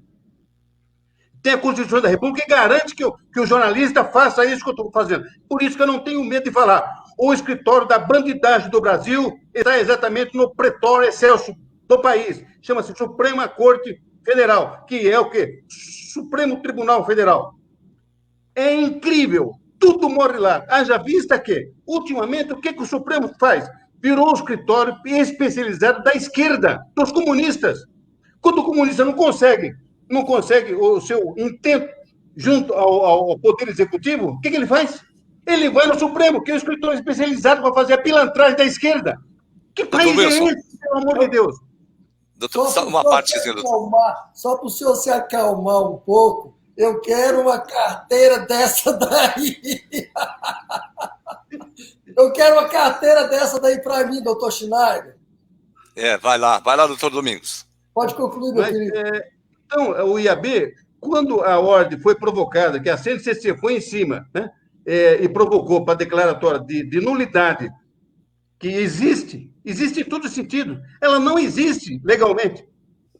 Tem a Constituição da República que garante que o jornalista faça isso que eu estou fazendo. Por isso que eu não tenho medo de falar. O escritório da bandidagem do Brasil está exatamente no pretório excelso do país. Chama-se Suprema Corte Federal, que é o quê? Supremo Tribunal Federal. É incrível. Tudo morre lá. Haja vista que, ultimamente, o que o Supremo faz? Virou um escritório especializado da esquerda, dos comunistas. Quando o comunista não consegue o seu intento junto ao Poder Executivo, o que ele faz? Ele vai no Supremo, que é o escritório especializado para fazer a pilantragem da esquerda. Que país é esse, pelo amor de Deus?
Doutor, só uma partezinha.
Só para o senhor se acalmar um pouco, eu quero uma carteira dessa daí. Eu quero uma carteira dessa daí para mim, doutor Schneider.
Vai lá, doutor Domingos.
Pode concluir, meu querido.
Então, o IAB, quando a ordem foi provocada, que a CNCC foi em cima, né, e provocou para a declaratória de nulidade, que existe em todo sentido, ela não existe legalmente,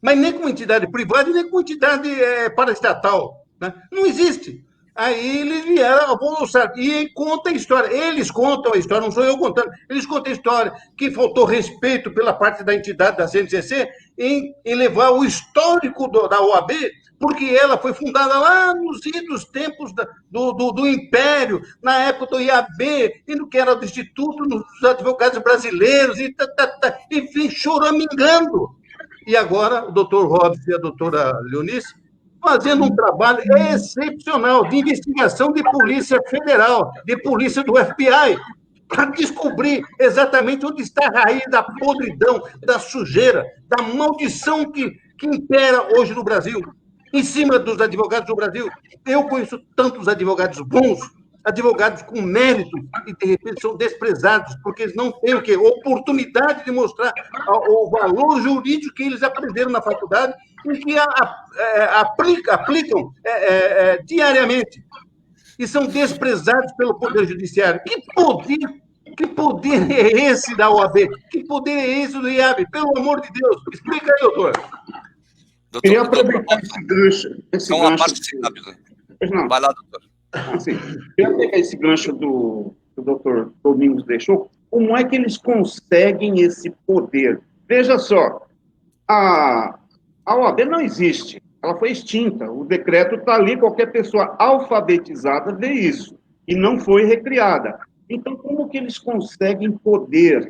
mas nem como entidade privada e nem como entidade paraestatal, né? Não existe. Aí eles vieram a bolsar e conta a história. Eles contam a história, não sou eu contando. Eles contam a história que faltou respeito pela parte da entidade da CNCC em levar o histórico da OAB, porque ela foi fundada lá nos idos tempos do Império, na época do IAB, e no que era do Instituto dos Advogados Brasileiros, enfim, choramingando. E agora o doutor Robson e a doutora Leonice fazendo um trabalho excepcional de investigação de Polícia Federal, de polícia do FBI, para descobrir exatamente onde está a raiz da podridão, da sujeira, da maldição que impera hoje no Brasil, em cima dos advogados do Brasil. Eu conheço tantos advogados bons, advogados com mérito, e de repente são desprezados, porque eles não têm o quê? Oportunidade de mostrar o valor jurídico que eles aprenderam na faculdade e que aplicam diariamente. E são desprezados pelo Poder Judiciário. Que poder é esse da OAB? Que poder é esse do IAB? Pelo amor de Deus, explica aí, doutor.
Queria aproveitar esse gancho.
Uma parte rápida. Vai lá, doutor.
Assim, queria pegar esse gancho do doutor Domingos deixou. Como é que eles conseguem esse poder? Veja só, a OAB não existe, ela foi extinta. O decreto está ali, qualquer pessoa alfabetizada vê isso, e não foi recriada. Então, como que eles conseguem poder?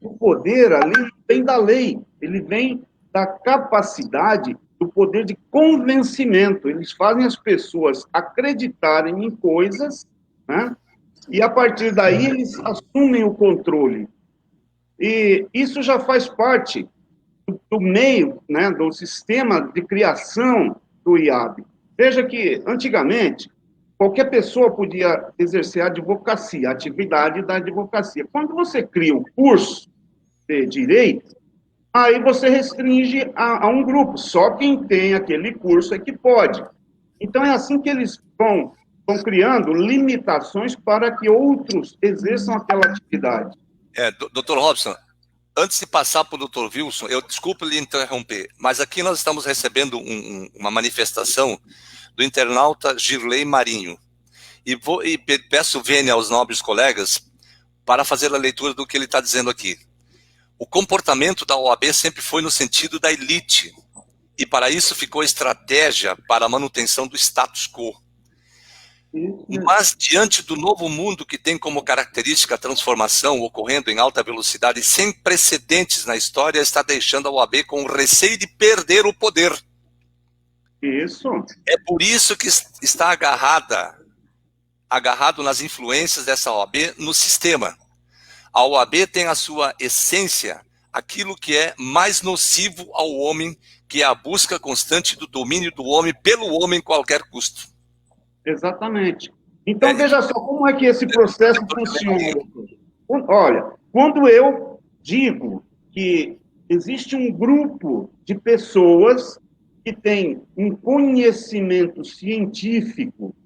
O poder ali vem da lei, ele vem da capacidade do poder de convencimento. Eles fazem as pessoas acreditarem em coisas, né? E a partir daí eles assumem o controle. E isso já faz parte do meio, né, do sistema de criação do IAB. Veja que, antigamente, qualquer pessoa podia exercer a advocacia, a atividade da advocacia. Quando você cria um curso de direito, aí você restringe a um grupo. Só quem tem aquele curso é que pode. Então, é assim que eles vão criando limitações para que outros exerçam aquela atividade.
Dr. Robson, antes de passar para o Dr. Wilson, eu desculpe lhe interromper, mas aqui nós estamos recebendo uma manifestação do internauta Girley Marinho. E peço vênia aos nobres colegas para fazer a leitura do que ele está dizendo aqui. O comportamento da OAB sempre foi no sentido da elite, e para isso ficou estratégia para a manutenção do status quo. Mas, diante do novo mundo que tem como característica a transformação ocorrendo em alta velocidade sem precedentes na história, está deixando a OAB com receio de perder o poder.
Isso.
É por isso que está agarrado nas influências dessa OAB no sistema. A OAB tem a sua essência, aquilo que é mais nocivo ao homem, que é a busca constante do domínio do homem pelo homem a qualquer custo.
Exatamente. Então, veja só como é que esse processo funciona. Olha, quando eu digo que existe um grupo de pessoas que tem um conhecimento científico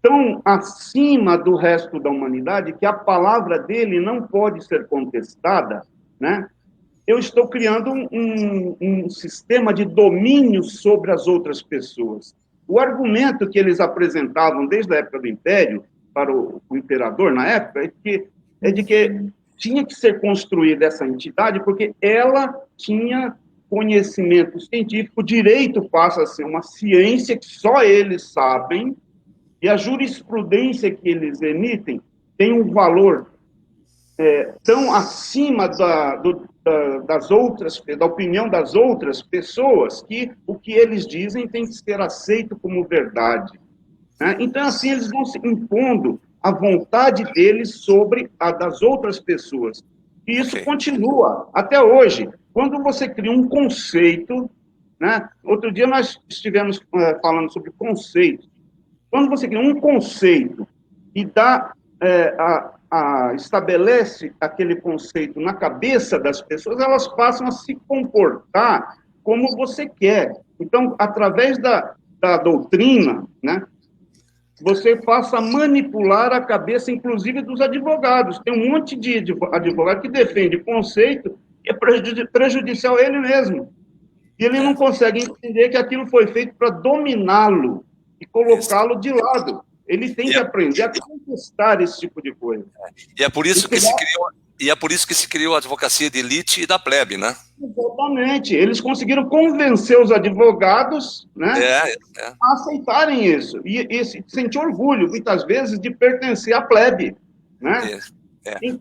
tão acima do resto da humanidade que a palavra dele não pode ser contestada, né? Eu estou criando um sistema de domínio sobre as outras pessoas. O argumento que eles apresentavam desde a época do Império, para o imperador na época, é de que tinha que ser construída essa entidade porque ela tinha conhecimento científico, o direito passa a ser uma ciência que só eles sabem, e a jurisprudência que eles emitem tem um valor tão acima das outras, da opinião das outras pessoas, que o que eles dizem tem que ser aceito como verdade. Né? Então, assim, eles vão se impondo a vontade deles sobre a das outras pessoas. E isso continua até hoje. Quando você cria um conceito, né? Outro dia nós estivemos falando sobre conceito. Quando você cria um conceito e dá estabelece aquele conceito na cabeça das pessoas, elas passam a se comportar como você quer. Então, através da doutrina, né, você passa a manipular a cabeça, inclusive, dos advogados. Tem um monte de advogado que defende conceito que é prejudicial a ele mesmo. E ele não consegue entender que aquilo foi feito para dominá-lo e colocá-lo de lado. Ele tem que aprender a contestar esse tipo de coisa.
E é por isso que se criou a advocacia de elite e da plebe, né?
Exatamente. Eles conseguiram convencer os advogados, né, a aceitarem isso. E sentir orgulho, muitas vezes, de pertencer à plebe. Né?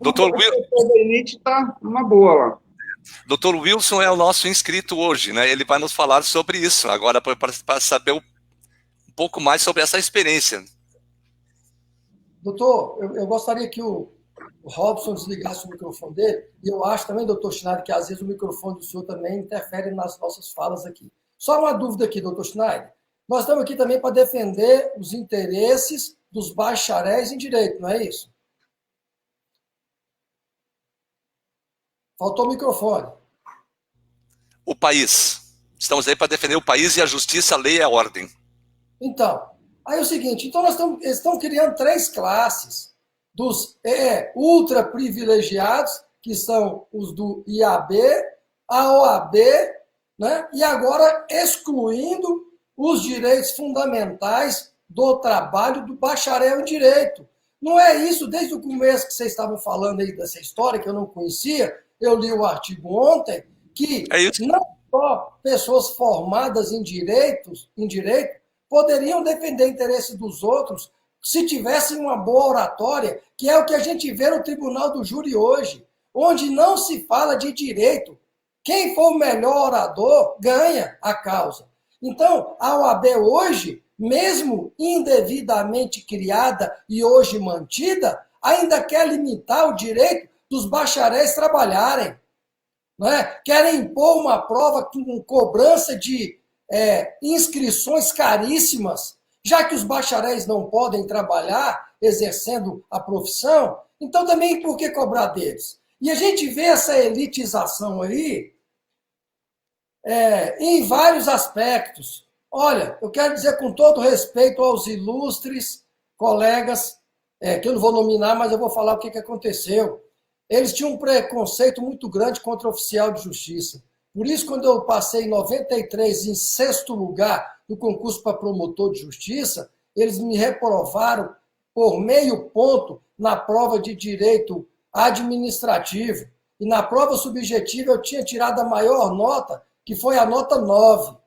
Doutor Wilson,
a elite está uma boa lá.
Dr. Wilson é o nosso inscrito hoje, né? Ele vai nos falar sobre isso, agora para saber um pouco mais sobre essa experiência.
Doutor, eu gostaria que o Robson desligasse o microfone dele, e eu acho também, doutor Schneider, que às vezes o microfone do senhor também interfere nas nossas falas aqui. Só uma dúvida aqui, doutor Schneider. Nós estamos aqui também para defender os interesses dos bacharéis em direito, não é isso? Faltou o microfone.
O país. Estamos aí para defender o país e a justiça, a lei e a ordem.
Então, aí é o seguinte, então eles estão criando 3 classes dos ultra privilegiados, que são os do IAB, a OAB, né? E agora excluindo os direitos fundamentais do trabalho do bacharel em direito. Não é isso, desde o começo que vocês estavam falando aí dessa história, que eu não conhecia, eu li o artigo ontem, que não só pessoas formadas em direito poderiam defender interesses dos outros se tivessem uma boa oratória, que é o que a gente vê no Tribunal do Júri hoje, onde não se fala de direito. Quem for o melhor orador ganha a causa. Então, a OAB hoje, mesmo indevidamente criada e hoje mantida, ainda quer limitar o direito dos bacharéis trabalharem. Não é? Querem impor uma prova com cobrança de inscrições caríssimas, já que os bacharéis não podem trabalhar exercendo a profissão, então também por que cobrar deles? E a gente vê essa elitização aí, em vários aspectos. Olha, eu quero dizer com todo respeito aos ilustres colegas, que eu não vou nominar, mas eu vou falar o que aconteceu. Eles tinham um preconceito muito grande contra o oficial de justiça. Por isso, quando eu passei em 93 em 6º lugar no concurso para promotor de justiça, eles me reprovaram por meio ponto na prova de direito administrativo. E na prova subjetiva eu tinha tirado a maior nota, que foi a nota 9.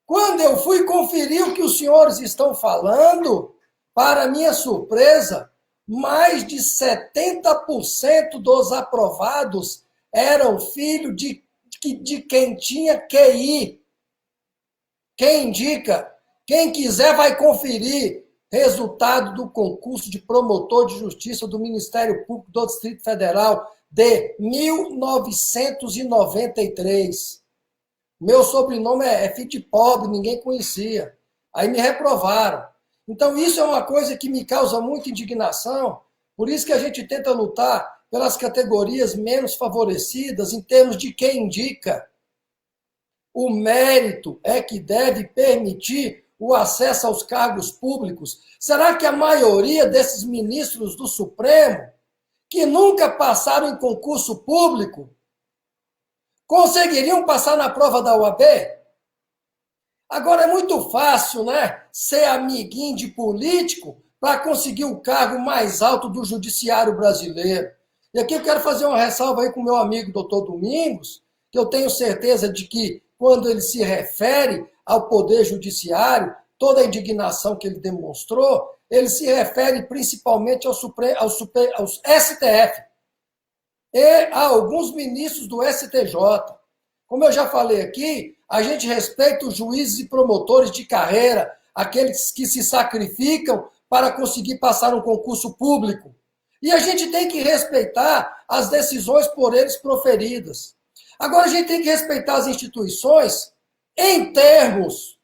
Quando eu fui conferir o que os senhores estão falando, para minha surpresa, mais de 70% dos aprovados eram filhos de quem tinha QI. Quem indica? Quem quiser vai conferir resultado do concurso de promotor de justiça do Ministério Público do Distrito Federal de 1993. Meu sobrenome é filho de pobre, ninguém conhecia. Aí me reprovaram. Então, isso é uma coisa que me causa muita indignação. Por isso que a gente tenta lutar pelas categorias menos favorecidas em termos de quem indica. O mérito é que deve permitir o acesso aos cargos públicos. Será que a maioria desses ministros do Supremo, que nunca passaram em concurso público, conseguiriam passar na prova da OAB? Agora é muito fácil, né, ser amiguinho de político para conseguir o cargo mais alto do judiciário brasileiro. E aqui eu quero fazer uma ressalva aí com o meu amigo doutor Domingos, que eu tenho certeza de que, quando ele se refere ao Poder Judiciário, toda a indignação que ele demonstrou, ele se refere principalmente ao STF e a alguns ministros do STJ. Como eu já falei aqui, a gente respeita os juízes e promotores de carreira, aqueles que se sacrificam para conseguir passar um concurso público. E a gente tem que respeitar as decisões por eles proferidas. Agora, a gente tem que respeitar as instituições em termos.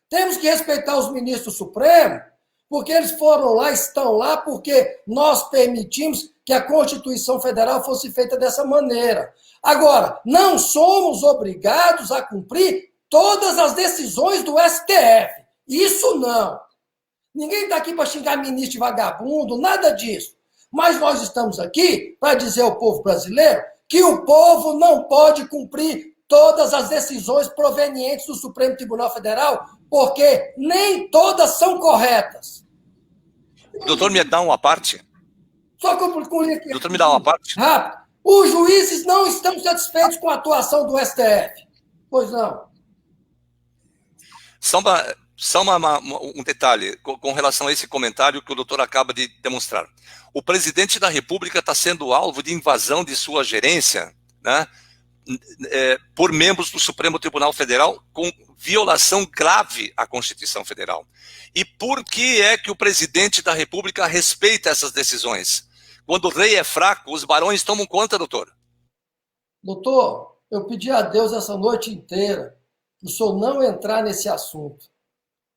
Temos que respeitar os ministros supremos, porque eles foram lá, estão lá, porque nós permitimos que a Constituição Federal fosse feita dessa maneira. Agora, não somos obrigados a cumprir todas as decisões do STF. Isso não. Ninguém está aqui para xingar ministro de vagabundo, nada disso. Mas nós estamos aqui para dizer ao povo brasileiro que o povo não pode cumprir todas as decisões provenientes do Supremo Tribunal Federal, porque nem todas são corretas.
Doutor, me dá uma parte?
Só concluir aqui.
Doutor, me dá uma parte?
Rápido. Os juízes não estão satisfeitos com a atuação do STF. Pois não.
Só um detalhe com relação a esse comentário que o doutor acaba de demonstrar. O presidente da República está sendo alvo de invasão de sua gerência, né, por membros do Supremo Tribunal Federal com violação grave à Constituição Federal. E por que é que o presidente da República respeita essas decisões? Quando o rei é fraco, os barões tomam conta, doutor.
Doutor, eu pedi a Deus essa noite inteira para o senhor não entrar nesse assunto,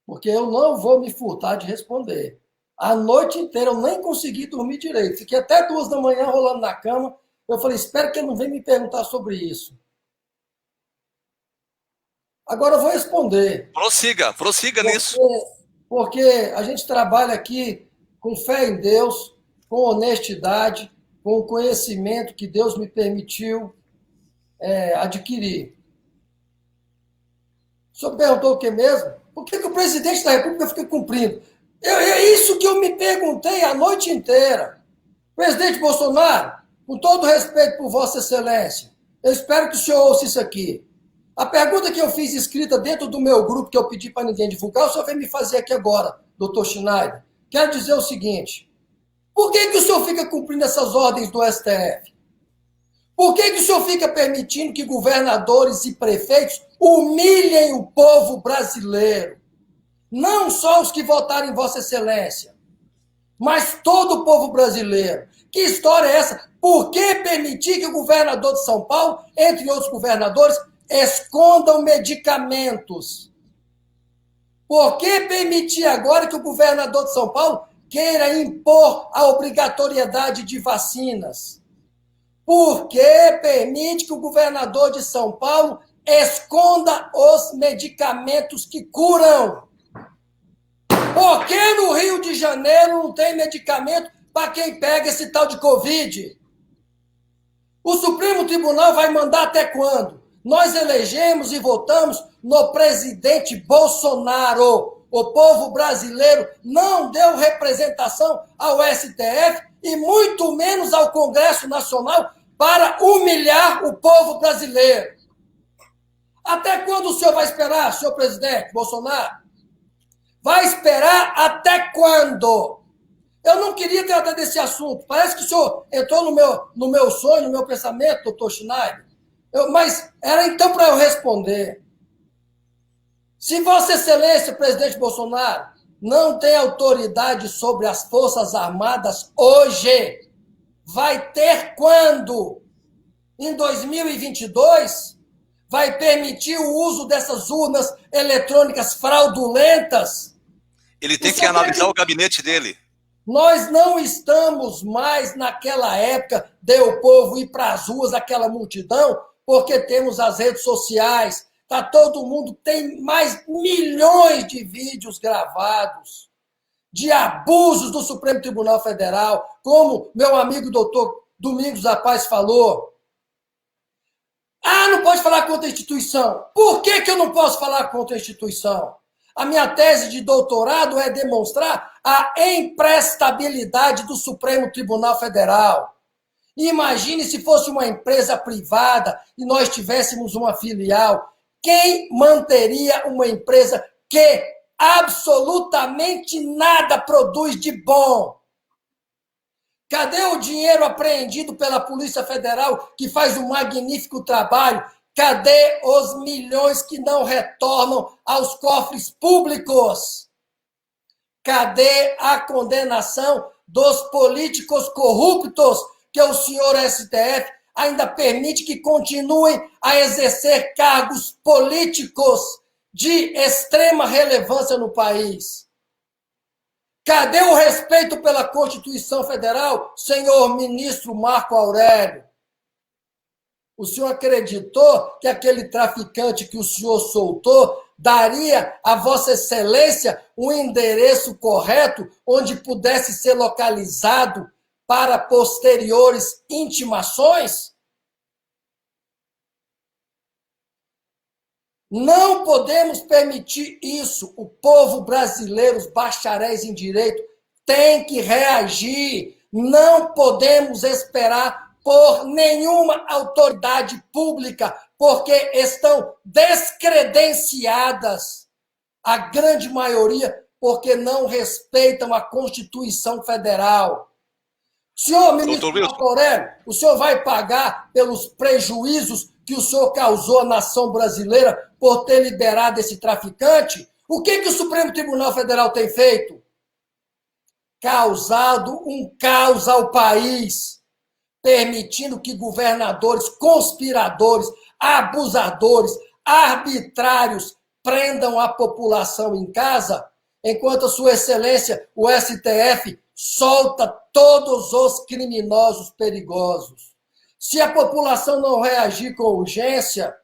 porque eu não vou me furtar de responder. A noite inteira eu nem consegui dormir direito. Fiquei até 2 da manhã rolando na cama. Eu falei, espero que ele não venha me perguntar sobre isso. Agora eu vou responder.
Prossiga nisso.
Porque a gente trabalha aqui com fé em Deus, com honestidade, com o conhecimento que Deus me permitiu adquirir. O senhor perguntou o que mesmo? Por que o presidente da República fica cumprindo? É isso que eu me perguntei a noite inteira. Presidente Bolsonaro, com todo respeito por Vossa Excelência, eu espero que o senhor ouça isso aqui. A pergunta que eu fiz escrita dentro do meu grupo, que eu pedi para ninguém divulgar, o senhor vem me fazer aqui agora, doutor Schneider. Quero dizer o seguinte: por que o senhor fica cumprindo essas ordens do STF? Por que o senhor fica permitindo que governadores e prefeitos humilhem o povo brasileiro? Não só os que votaram em Vossa Excelência, mas todo o povo brasileiro. Que história é essa? Por que permitir que o governador de São Paulo, entre outros governadores, escondam medicamentos? Por que permitir agora que o governador de São Paulo queira impor a obrigatoriedade de vacinas? Por que permite que o governador de São Paulo esconda os medicamentos que curam? Por que no Rio de Janeiro não tem medicamento para quem pega esse tal de Covid? O Supremo Tribunal vai mandar até quando? Nós elegemos e votamos no presidente Bolsonaro. O povo brasileiro não deu representação ao STF e muito menos ao Congresso Nacional para humilhar o povo brasileiro. Até quando o senhor vai esperar, senhor presidente Bolsonaro? Vai esperar até quando? Eu não queria tratar desse assunto. Parece que o senhor entrou no meu sonho, no meu pensamento, doutor Schneider. Mas era então para eu responder. Se Vossa Excelência, presidente Bolsonaro, não tem autoridade sobre as Forças Armadas hoje, vai ter quando? Em 2022? Vai permitir o uso dessas urnas eletrônicas fraudulentas?
Ele tem que analisar o gabinete dele.
Nós não estamos mais naquela época de o povo ir para as ruas, aquela multidão, porque temos as redes sociais. Tá, todo mundo tem mais milhões de vídeos gravados de abusos do Supremo Tribunal Federal, como meu amigo doutor Domingos da Paz falou. Ah, não pode falar contra a instituição. Por que eu não posso falar contra a instituição? A minha tese de doutorado é demonstrar a imprestabilidade do Supremo Tribunal Federal. Imagine se fosse uma empresa privada e nós tivéssemos uma filial. Quem manteria uma empresa que absolutamente nada produz de bom? Cadê o dinheiro apreendido pela Polícia Federal, que faz um magnífico trabalho? Cadê os milhões que não retornam aos cofres públicos? Cadê a condenação dos políticos corruptos que o senhor STF ainda permite que continuem a exercer cargos políticos de extrema relevância no país? Cadê o respeito pela Constituição Federal, senhor ministro Marco Aurélio? O senhor acreditou que aquele traficante que o senhor soltou daria a Vossa Excelência um endereço correto onde pudesse ser localizado para posteriores intimações? Não podemos permitir isso. O povo brasileiro, os bacharéis em direito, tem que reagir. Não podemos esperar por nenhuma autoridade pública, porque estão descredenciadas, a grande maioria, porque não respeitam a Constituição Federal. Senhor ministro Marco Aurélio, o senhor vai pagar pelos prejuízos que o senhor causou à nação brasileira por ter liberado esse traficante? O que o Supremo Tribunal Federal tem feito? Causado um caos ao país, permitindo que governadores, conspiradores, abusadores, arbitrários prendam a população em casa, enquanto a Sua Excelência, o STF, solta todos os criminosos perigosos. Se a população não reagir com urgência,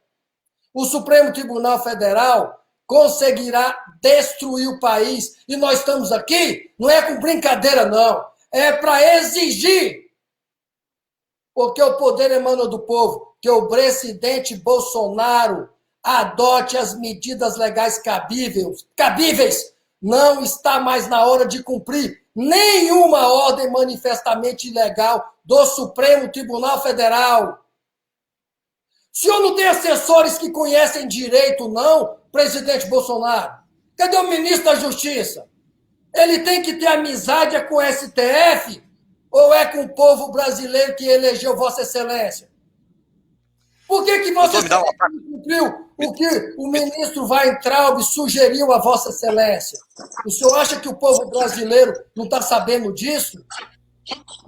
o Supremo Tribunal Federal conseguirá destruir o país. E nós estamos aqui, não é com brincadeira, não. É para exigir, porque o poder emana do povo, que o presidente Bolsonaro adote as medidas legais cabíveis. Não está mais na hora de cumprir nenhuma ordem manifestamente ilegal do Supremo Tribunal Federal. O senhor não tem assessores que conhecem direito, não, presidente Bolsonaro? Cadê o ministro da Justiça? Ele tem que ter amizade com o STF ou é com o povo brasileiro que elegeu Vossa Excelência? Por que Vossa Excelência não cumpriu o que o ministro Weintraub sugeriu a Vossa Excelência? O senhor acha que o povo brasileiro não está sabendo disso?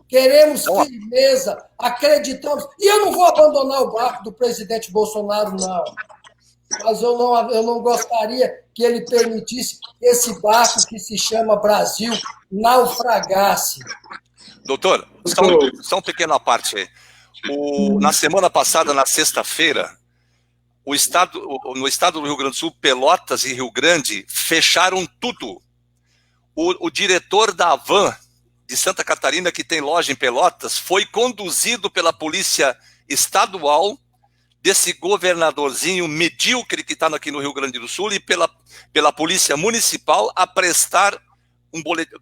Queremos firmeza, acreditamos. E eu não vou abandonar o barco do presidente Bolsonaro, não. Mas eu não gostaria que ele permitisse esse barco que se chama Brasil naufragasse.
Doutor, só uma pequena parte aí. Na semana passada, na sexta-feira, no estado do Rio Grande do Sul, Pelotas e Rio Grande fecharam tudo. O diretor da Havan de Santa Catarina, que tem loja em Pelotas, foi conduzido pela polícia estadual desse governadorzinho medíocre que está aqui no Rio Grande do Sul e pela polícia municipal a prestar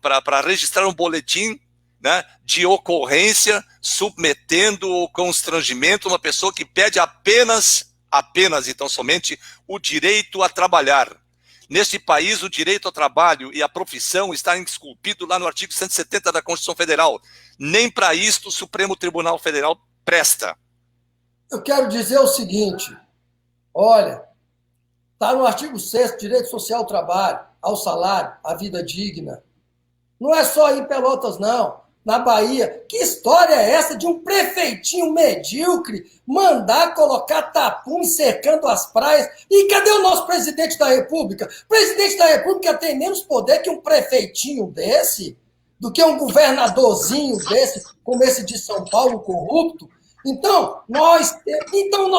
para registrar um boletim, né, de ocorrência, submetendo o constrangimento uma pessoa que pede apenas, então somente, o direito a trabalhar. Neste país, o direito ao trabalho e à profissão está esculpido lá no artigo 170 da Constituição Federal. Nem para isto o Supremo Tribunal Federal presta.
Eu quero dizer o seguinte, olha, está no artigo 6º, direito social ao trabalho, ao salário, à vida digna. Não é só em Pelotas, não. Na Bahia, que história é essa de um prefeitinho medíocre mandar colocar tapume cercando as praias? E cadê o nosso presidente da República? O presidente da República tem menos poder que um prefeitinho desse, do que um governadorzinho desse, como esse de São Paulo, corrupto. Então, nós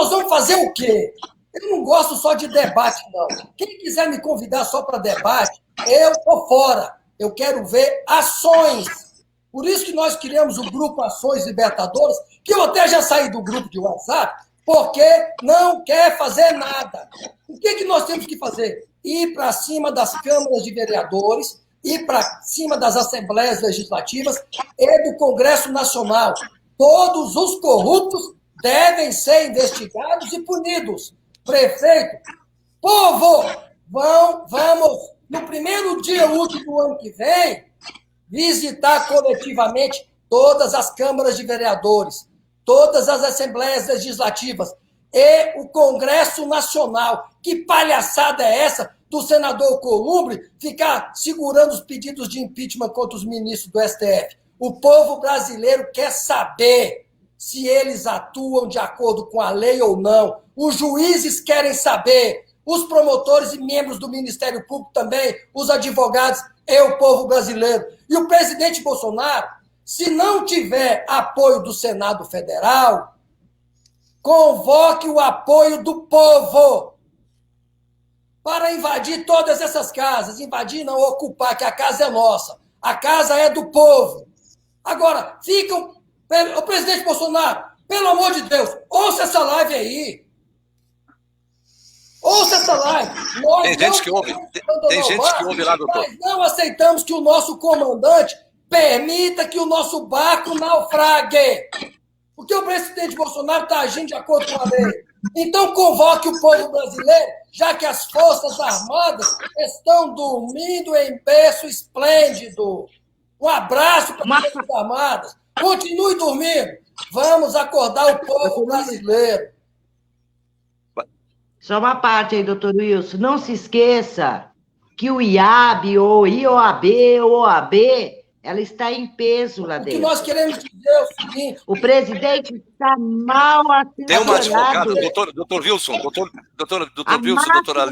vamos fazer o quê? Eu não gosto só de debate, não. Quem quiser me convidar só para debate, eu estou fora. Eu quero ver ações. Por isso que nós criamos o grupo Ações Libertadoras, que eu até já saí do grupo de WhatsApp, porque não quer fazer nada. O que nós temos que fazer? Ir para cima das câmaras de vereadores, ir para cima das assembleias legislativas e do Congresso Nacional. Todos os corruptos devem ser investigados e punidos. Prefeito, povo, vamos, no primeiro dia útil do ano que vem, visitar coletivamente todas as câmaras de vereadores, todas as assembleias legislativas e o Congresso Nacional. Que palhaçada é essa do senador Columbre ficar segurando os pedidos de impeachment contra os ministros do STF? O povo brasileiro quer saber se eles atuam de acordo com a lei ou não. Os juízes querem saber, os promotores e membros do Ministério Público também, os advogados e o povo brasileiro. E o presidente Bolsonaro, se não tiver apoio do Senado Federal, convoque o apoio do povo para invadir todas essas casas. Invadir não, ocupar, que a casa é nossa. A casa é do povo. Agora, o presidente Bolsonaro, pelo amor de Deus, ouça essa live aí. Ouça essa live.
Tem gente que ouve lá, doutor.
Nós não aceitamos que o nosso comandante permita que o nosso barco naufrague. Porque o presidente Bolsonaro está agindo de acordo com a lei. Então convoque o povo brasileiro, já que as Forças Armadas estão dormindo em berço esplêndido. Um abraço para as Forças Armadas. Continue dormindo. Vamos acordar o povo brasileiro.
Só uma parte aí, doutor Wilson. Não se esqueça que o IAB, ou IOAB, ou OAB, ela está em peso lá dentro.
O que nós queremos dizer é o seguinte...
O presidente está mal assessorado.
Tem uma advogada, doutor Wilson, doutora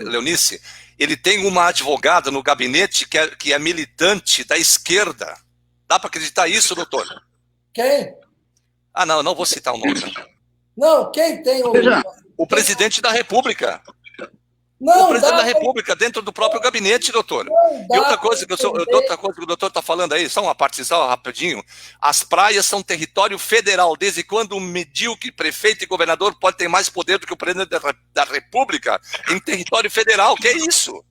Leonice, ele tem uma advogada no gabinete que é militante da esquerda. Dá para acreditar isso, doutor?
Quem?
Ah, não vou citar o nome.
Não, quem tem
o presidente da República.
Não,
o presidente da República, dentro do próprio gabinete, doutor. E outra coisa que o doutor está falando aí, só uma parte só rapidinho, as praias são território federal. Desde quando um medíocre prefeito e governador pode ter mais poder do que o presidente da República em território federal? Que é isso?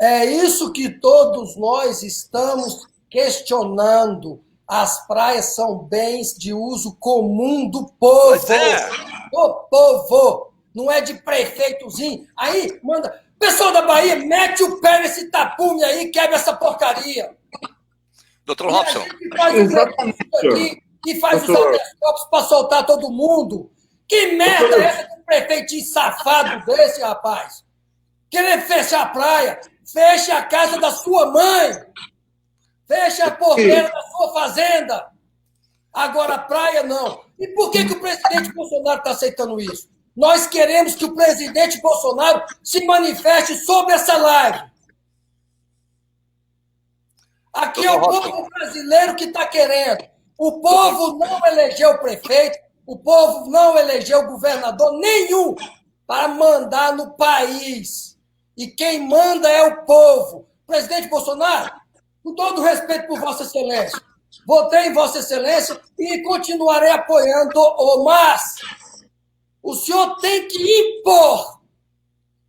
É isso que todos nós estamos questionando. As praias são bens de uso comum do povo.
Pois é.
Do povo. Não é de prefeitozinho. Aí, manda... Pessoal da Bahia, mete o pé nesse tapume aí, quebra essa porcaria.
Doutor Robson.
Que faz os habeas para soltar todo mundo. Que merda é essa de um prefeitinho safado desse, rapaz? Querer fechar a praia, feche a casa da sua mãe. Feche a porteira da sua fazenda. Agora a praia não. E por que o presidente Bolsonaro está aceitando isso? Nós queremos que o presidente Bolsonaro se manifeste sobre essa live. Aqui é o povo brasileiro que está querendo. O povo não elegeu prefeito, o povo não elegeu governador nenhum para mandar no país. E quem manda é o povo. Presidente Bolsonaro, com todo respeito por Vossa Excelência, votei em Vossa Excelência e continuarei apoiando, mas o senhor tem que impor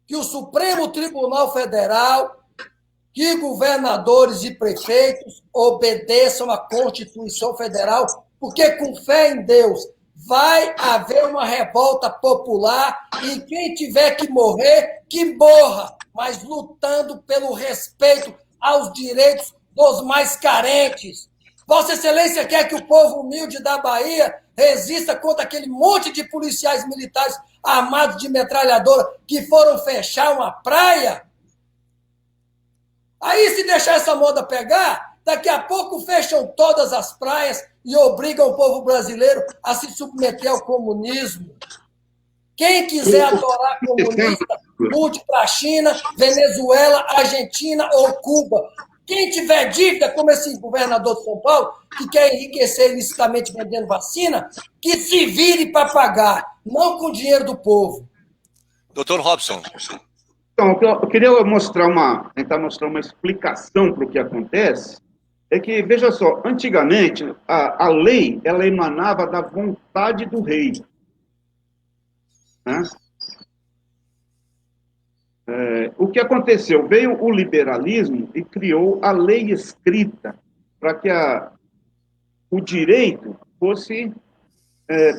que o Supremo Tribunal Federal, que governadores e prefeitos obedeçam à Constituição Federal, porque com fé em Deus vai haver uma revolta popular e quem tiver que morrer, que morra, mas lutando pelo respeito aos direitos dos mais carentes. Vossa Excelência quer que o povo humilde da Bahia resista contra aquele monte de policiais militares armados de metralhadora que foram fechar uma praia? Aí, se deixar essa moda pegar, daqui a pouco fecham todas as praias e obrigam o povo brasileiro a se submeter ao comunismo. Quem quiser adorar comunista, mude para a China, Venezuela, Argentina ou Cuba. Quem tiver dívida, como esse governador de São Paulo, que quer enriquecer ilicitamente vendendo vacina, que se vire para pagar, não com o dinheiro do povo.
Doutor Robson.
Então, eu queria tentar mostrar uma explicação para o que acontece, é que, veja só, antigamente, a lei, ela emanava da vontade do rei. Né? O que aconteceu? Veio o liberalismo e criou a lei escrita para que o direito fosse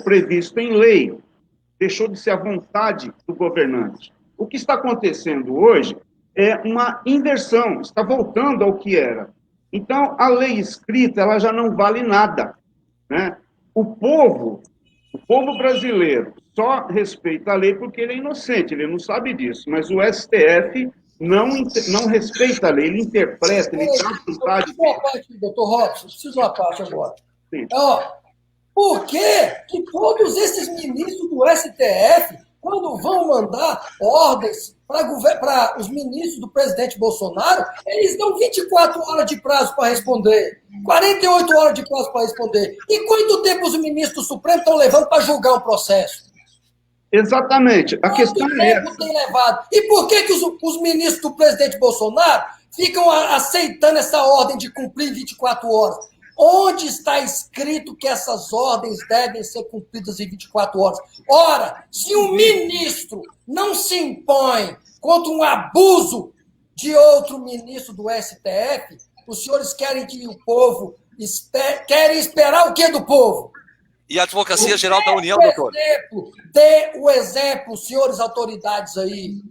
previsto em lei. Deixou de ser a vontade do governante. O que está acontecendo hoje é uma inversão, está voltando ao que era. Então, a lei escrita ela já não vale nada. Né? O povo brasileiro só respeita a lei porque ele é inocente, ele não sabe disso. Mas o STF não respeita a lei, ele interpreta, ele dá vontade.
Doutor Robson, preciso uma parte agora.
Sim.
Por que todos esses ministros do STF, quando vão mandar ordens para os ministros do presidente Bolsonaro, eles dão 24 horas de prazo para responder, 48 horas de prazo para responder. E quanto tempo os ministros do Supremo estão levando para julgar um processo?
Exatamente. A questão é essa.
Tem levado? E por que os ministros do presidente Bolsonaro ficam aceitando essa ordem de cumprir 24 horas? Onde está escrito que essas ordens devem ser cumpridas em 24 horas? Ora, se um ministro não se impõe contra um abuso de outro ministro do STF, os senhores querem que o povo querem esperar o quê do povo?
E a Advocacia Geral da União, doutor?
Dê o exemplo, senhores autoridades aí.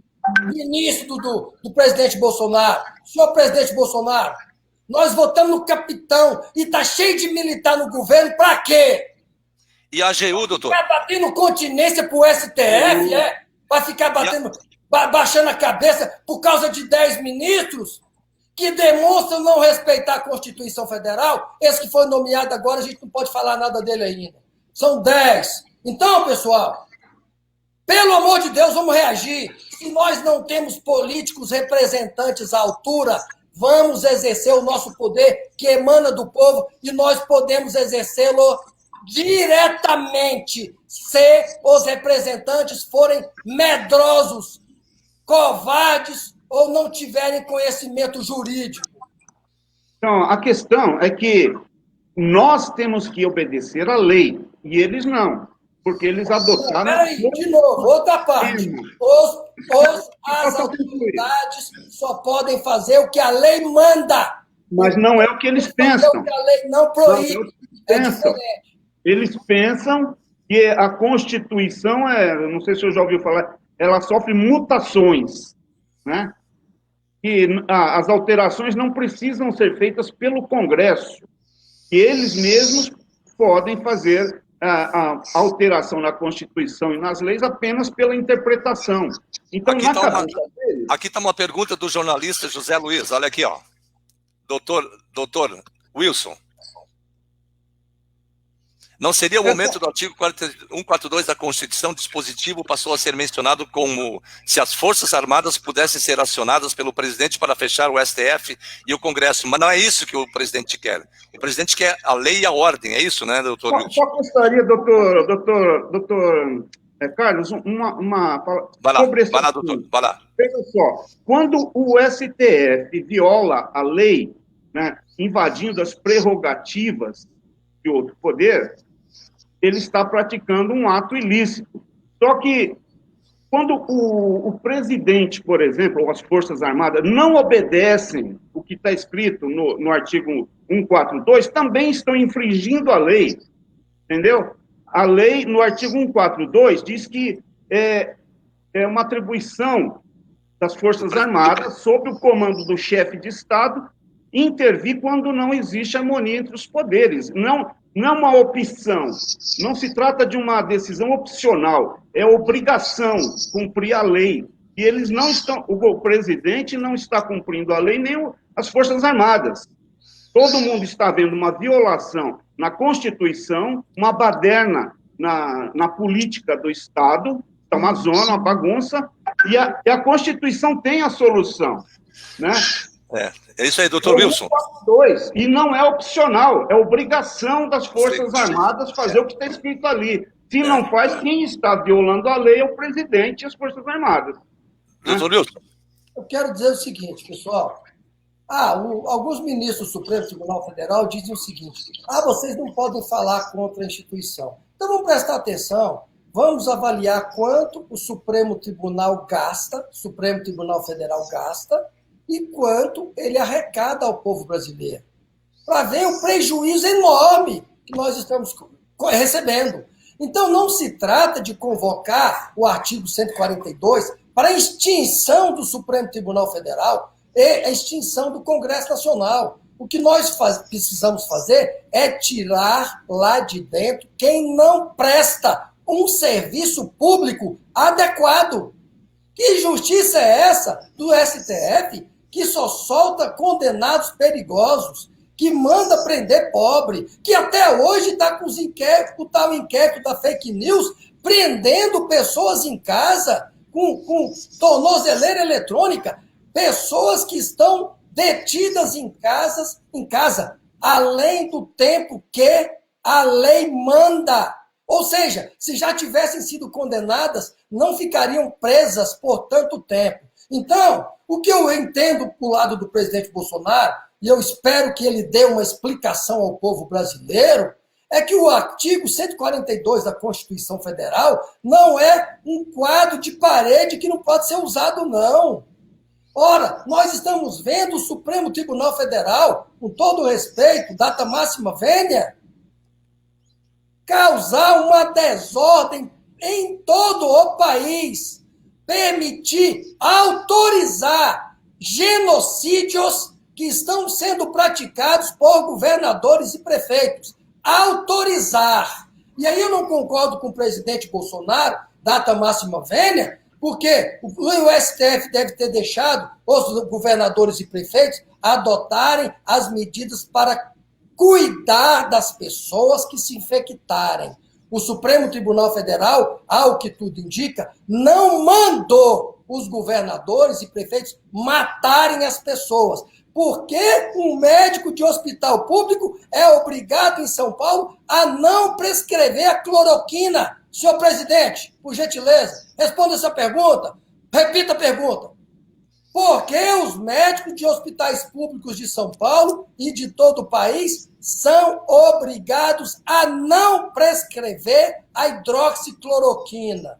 Ministro do presidente Bolsonaro. Senhor presidente Bolsonaro, nós votamos no capitão e está cheio de militar no governo, para quê?
E a AGU, doutor?
Ficar batendo continência pro STF, Vai ficar baixando a cabeça por causa de 10 ministros que demonstram não respeitar a Constituição Federal. Esse que foi nomeado agora, a gente não pode falar nada dele ainda. São 10. Então, pessoal, pelo amor de Deus, vamos reagir. Se nós não temos políticos representantes à altura, vamos exercer o nosso poder que emana do povo e nós podemos exercê-lo diretamente se os representantes forem medrosos, covardes ou não tiverem conhecimento jurídico.
Então, a questão é que nós temos que obedecer à lei e eles não, porque eles adotaram...
Peraí, de novo, outra parte. As autoridades só podem fazer o que a lei manda.
Mas não é o que eles pensam.
O que a lei não proíbe. É diferente.
Eles pensam que a Constituição, não sei se eu já ouviu falar, ela sofre mutações, né? Que as alterações não precisam ser feitas pelo Congresso, que eles mesmos podem fazer a alteração na Constituição e nas leis apenas pela interpretação. Então,
aqui está uma pergunta do jornalista José Luiz, olha aqui, ó. Doutor Wilson. Não seria o momento do artigo 142 da Constituição dispositivo passou a ser mencionado como se as Forças Armadas pudessem ser acionadas pelo presidente para fechar o STF e o Congresso. Mas não é isso que o presidente quer. O presidente quer a lei e a ordem, é isso, né, doutor Wilson?
Só gostaria, doutor Carlos, uma
sobre esse assunto. Doutor, vai lá.
Veja só, quando o STF viola a lei, né, invadindo as prerrogativas de outro poder, ele está praticando um ato ilícito. Só que, quando o presidente, por exemplo, ou as Forças Armadas, não obedecem o que está escrito no artigo 142, também estão infringindo a lei, entendeu? A lei, no artigo 142, diz que é uma atribuição das Forças Armadas, sob o comando do chefe de Estado, intervir quando não existe harmonia entre os poderes. Não é uma opção, não se trata de uma decisão opcional, é obrigação cumprir a lei. E eles não estão, o presidente não está cumprindo a lei, nem as Forças Armadas. Todo mundo está vendo uma violação na Constituição, uma baderna na política do Estado, está uma zona, uma bagunça, e a Constituição tem a solução, né?
É isso aí, doutor Wilson.
E não é opcional, é obrigação das Forças Armadas fazer o que está escrito ali. Se não faz, quem está violando a lei é o presidente e as Forças Armadas.
Doutor Wilson.
Eu quero dizer o seguinte, pessoal. Alguns ministros do Supremo Tribunal Federal dizem o seguinte: vocês não podem falar contra a instituição. Então vamos prestar atenção, vamos avaliar quanto o Supremo Tribunal Federal gasta, e quanto ele arrecada ao povo brasileiro, para ver o prejuízo enorme que nós estamos recebendo. Então, não se trata de convocar o artigo 142 para a extinção do Supremo Tribunal Federal e a extinção do Congresso Nacional. O que nós precisamos fazer é tirar lá de dentro quem não presta um serviço público adequado. Que justiça é essa do STF, que só solta condenados perigosos, que manda prender pobre, que até hoje está com o tal inquérito da fake news, prendendo pessoas em casa, com tornozeleira eletrônica, pessoas que estão detidas em casa, além do tempo que a lei manda. Ou seja, se já tivessem sido condenadas, não ficariam presas por tanto tempo. Então, o que eu entendo do lado do presidente Bolsonaro, e eu espero que ele dê uma explicação ao povo brasileiro, é que o artigo 142 da Constituição Federal não é um quadro de parede que não pode ser usado, não. Ora, nós estamos vendo o Supremo Tribunal Federal, com todo respeito, data máxima vênia, causar uma desordem em todo o país, permitir, autorizar genocídios que estão sendo praticados por governadores e prefeitos. Autorizar. E aí eu não concordo com o presidente Bolsonaro, data máxima vênia, porque o STF deve ter deixado os governadores e prefeitos adotarem as medidas para cuidar das pessoas que se infectarem. O Supremo Tribunal Federal, ao que tudo indica, não mandou os governadores e prefeitos matarem as pessoas. Porque um médico de hospital público é obrigado em São Paulo a não prescrever a cloroquina. Senhor presidente, por gentileza, responda essa pergunta. Repita a pergunta. Por que os médicos de hospitais públicos de São Paulo e de todo o país são obrigados a não prescrever a hidroxicloroquina?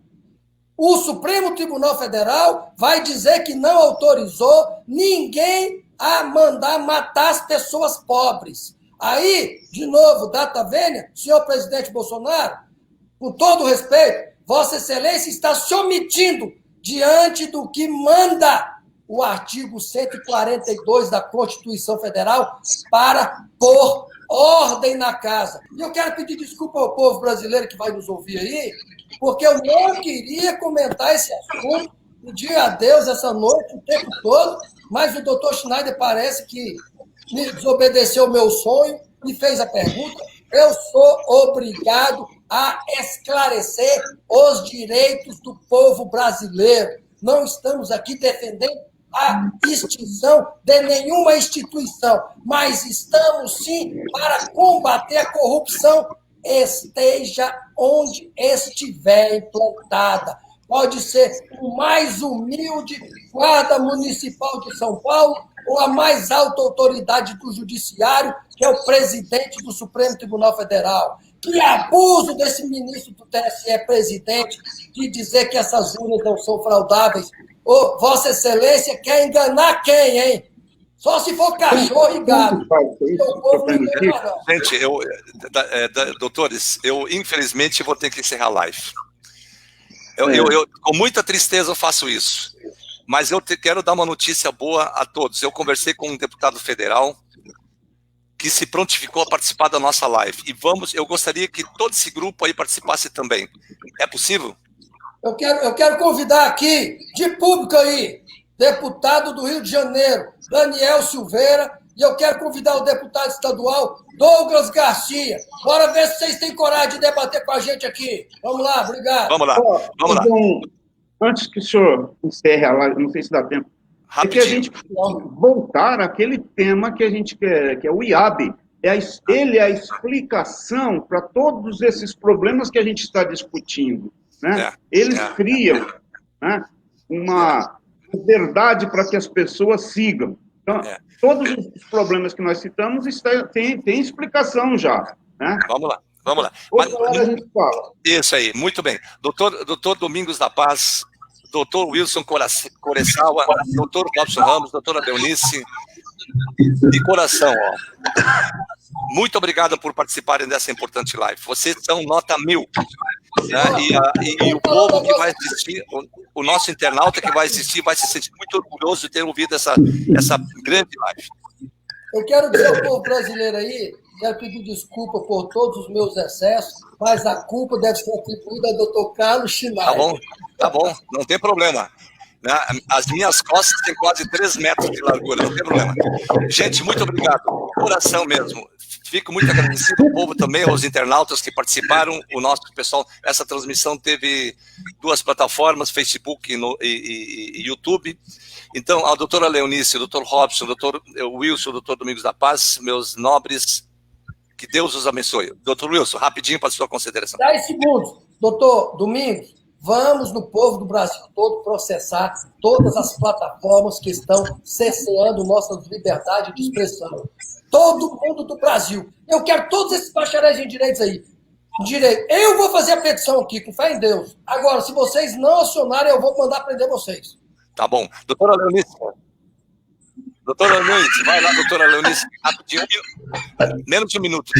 O Supremo Tribunal Federal vai dizer que não autorizou ninguém a mandar matar as pessoas pobres. Aí, de novo, data vênia, senhor presidente Bolsonaro, com todo respeito, Vossa Excelência está se omitindo diante do que manda o artigo 142 da Constituição Federal para pôr ordem na casa. E eu quero pedir desculpa ao povo brasileiro que vai nos ouvir aí, porque eu não queria comentar esse assunto, pedir a Deus essa noite, o tempo todo, mas o doutor Schneider parece que desobedeceu o meu sonho e fez a pergunta. eu sou obrigado a esclarecer os direitos do povo brasileiro. Não estamos aqui defendendo a extinção de nenhuma instituição, mas estamos, sim, para combater a corrupção, esteja onde estiver implantada. Pode ser o mais humilde guarda municipal de São Paulo ou a mais alta autoridade do judiciário, que é o presidente do Supremo Tribunal Federal. Que abuso desse ministro do TSE, presidente, de dizer que essas urnas não são fraudáveis. Ô, Vossa Excelência quer enganar quem, hein? Só se for cachorro e gado.
Gente, doutores, eu infelizmente vou ter que encerrar a live. Eu, com muita tristeza, eu faço isso. Mas eu quero dar uma notícia boa a todos. Eu conversei com um deputado federal que se prontificou a participar da nossa live. E eu gostaria que todo esse grupo aí participasse também. É possível?
Eu quero convidar aqui, de público aí, deputado do Rio de Janeiro, Daniel Silveira, e eu quero convidar o deputado estadual, Douglas Garcia. Bora ver se vocês têm coragem de debater com a gente aqui. Vamos lá, obrigado.
Vamos lá, vamos lá.
Então, antes que o senhor encerre a live, não sei se dá tempo,
Rapidinho.
é que a gente precisa voltar àquele tema que a gente quer, que é o IAB. Ele é a explicação para todos esses problemas que a gente está discutindo. Né? Eles criam, né, uma verdade para que as pessoas sigam. Então, todos os problemas que nós citamos têm explicação já. Né?
Vamos lá, vamos lá.
Outra hora a gente fala.
Isso aí, muito bem. Doutor Domingos da Paz, doutor Wilson Coressawa, doutor Robson Ramos, doutora Leonice, de coração, ó. Muito obrigado por participarem dessa importante live. Vocês são nota 1000. Né? E o povo que vai assistir, o nosso internauta que vai assistir, vai se sentir muito orgulhoso de ter ouvido essa grande live.
Eu quero dizer ao povo brasileiro aí, quero pedir desculpa por todos os meus excessos, mas a culpa deve ser atribuída ao doutor Carlos Schneider.
Tá bom, não tem problema. Né? As minhas costas têm quase 3 metros de largura, não tem problema. Gente, muito obrigado, coração mesmo. Fico muito agradecido ao povo também, aos internautas que participaram, o nosso pessoal. Essa transmissão teve 2 plataformas, Facebook e YouTube. Então, a doutora Leonice, o doutor Robson, o doutor Wilson, o doutor Domingos da Paz, meus nobres, que Deus os abençoe. Doutor Wilson, rapidinho para a sua consideração.
10 segundos. Doutor Domingos, vamos no povo do Brasil todo processar todas as plataformas que estão cerceando nossas liberdades de expressão. Todo mundo do Brasil. Eu quero todos esses bacharéis em direitos aí. Eu vou fazer a petição aqui, com fé em Deus. Agora, se vocês não acionarem, eu vou mandar prender vocês.
Tá bom. Doutora Leonice. Doutora Leonice, vai lá, doutora Leonice. Rapidinho. Menos de 1 minuto.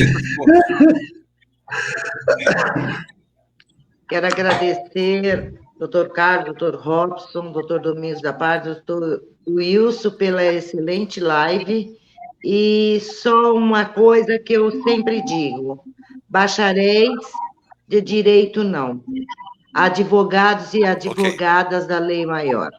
Quero agradecer doutor Carlos, doutor Robson, doutor Domingos da Paz, doutor Wilson, pela excelente live. E só uma coisa que eu sempre digo: bacharéis de direito não, advogados e advogadas da lei maior,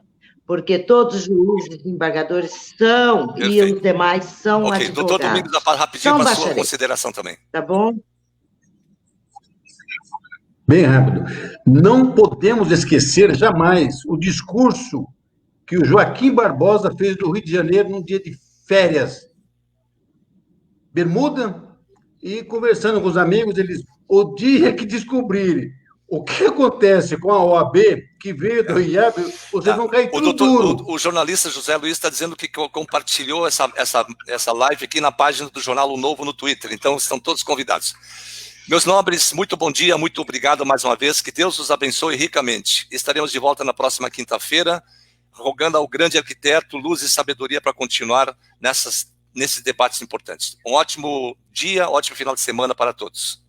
porque todos os juízes e embargadores são, perfeito, e os demais são advogados.
Doutor Domingos da Paz, rapidinho para a sua consideração também.
Tá bom?
Bem rápido. Não podemos esquecer jamais o discurso que o Joaquim Barbosa fez no Rio de Janeiro num dia de férias. Bermuda, e conversando com os amigos, eles, o dia que descobrirem o que acontece com a OAB, que veio do IAB, vocês vão cair tudo duro.
O jornalista José Luiz está dizendo que compartilhou essa live aqui na página do Jornal O Novo no Twitter, então estão todos convidados. Meus nobres, muito bom dia, muito obrigado mais uma vez, que Deus os abençoe ricamente. Estaremos de volta na próxima quinta-feira, rogando ao grande arquiteto luz e sabedoria para continuar nesses debates importantes. Um ótimo dia, ótimo final de semana para todos.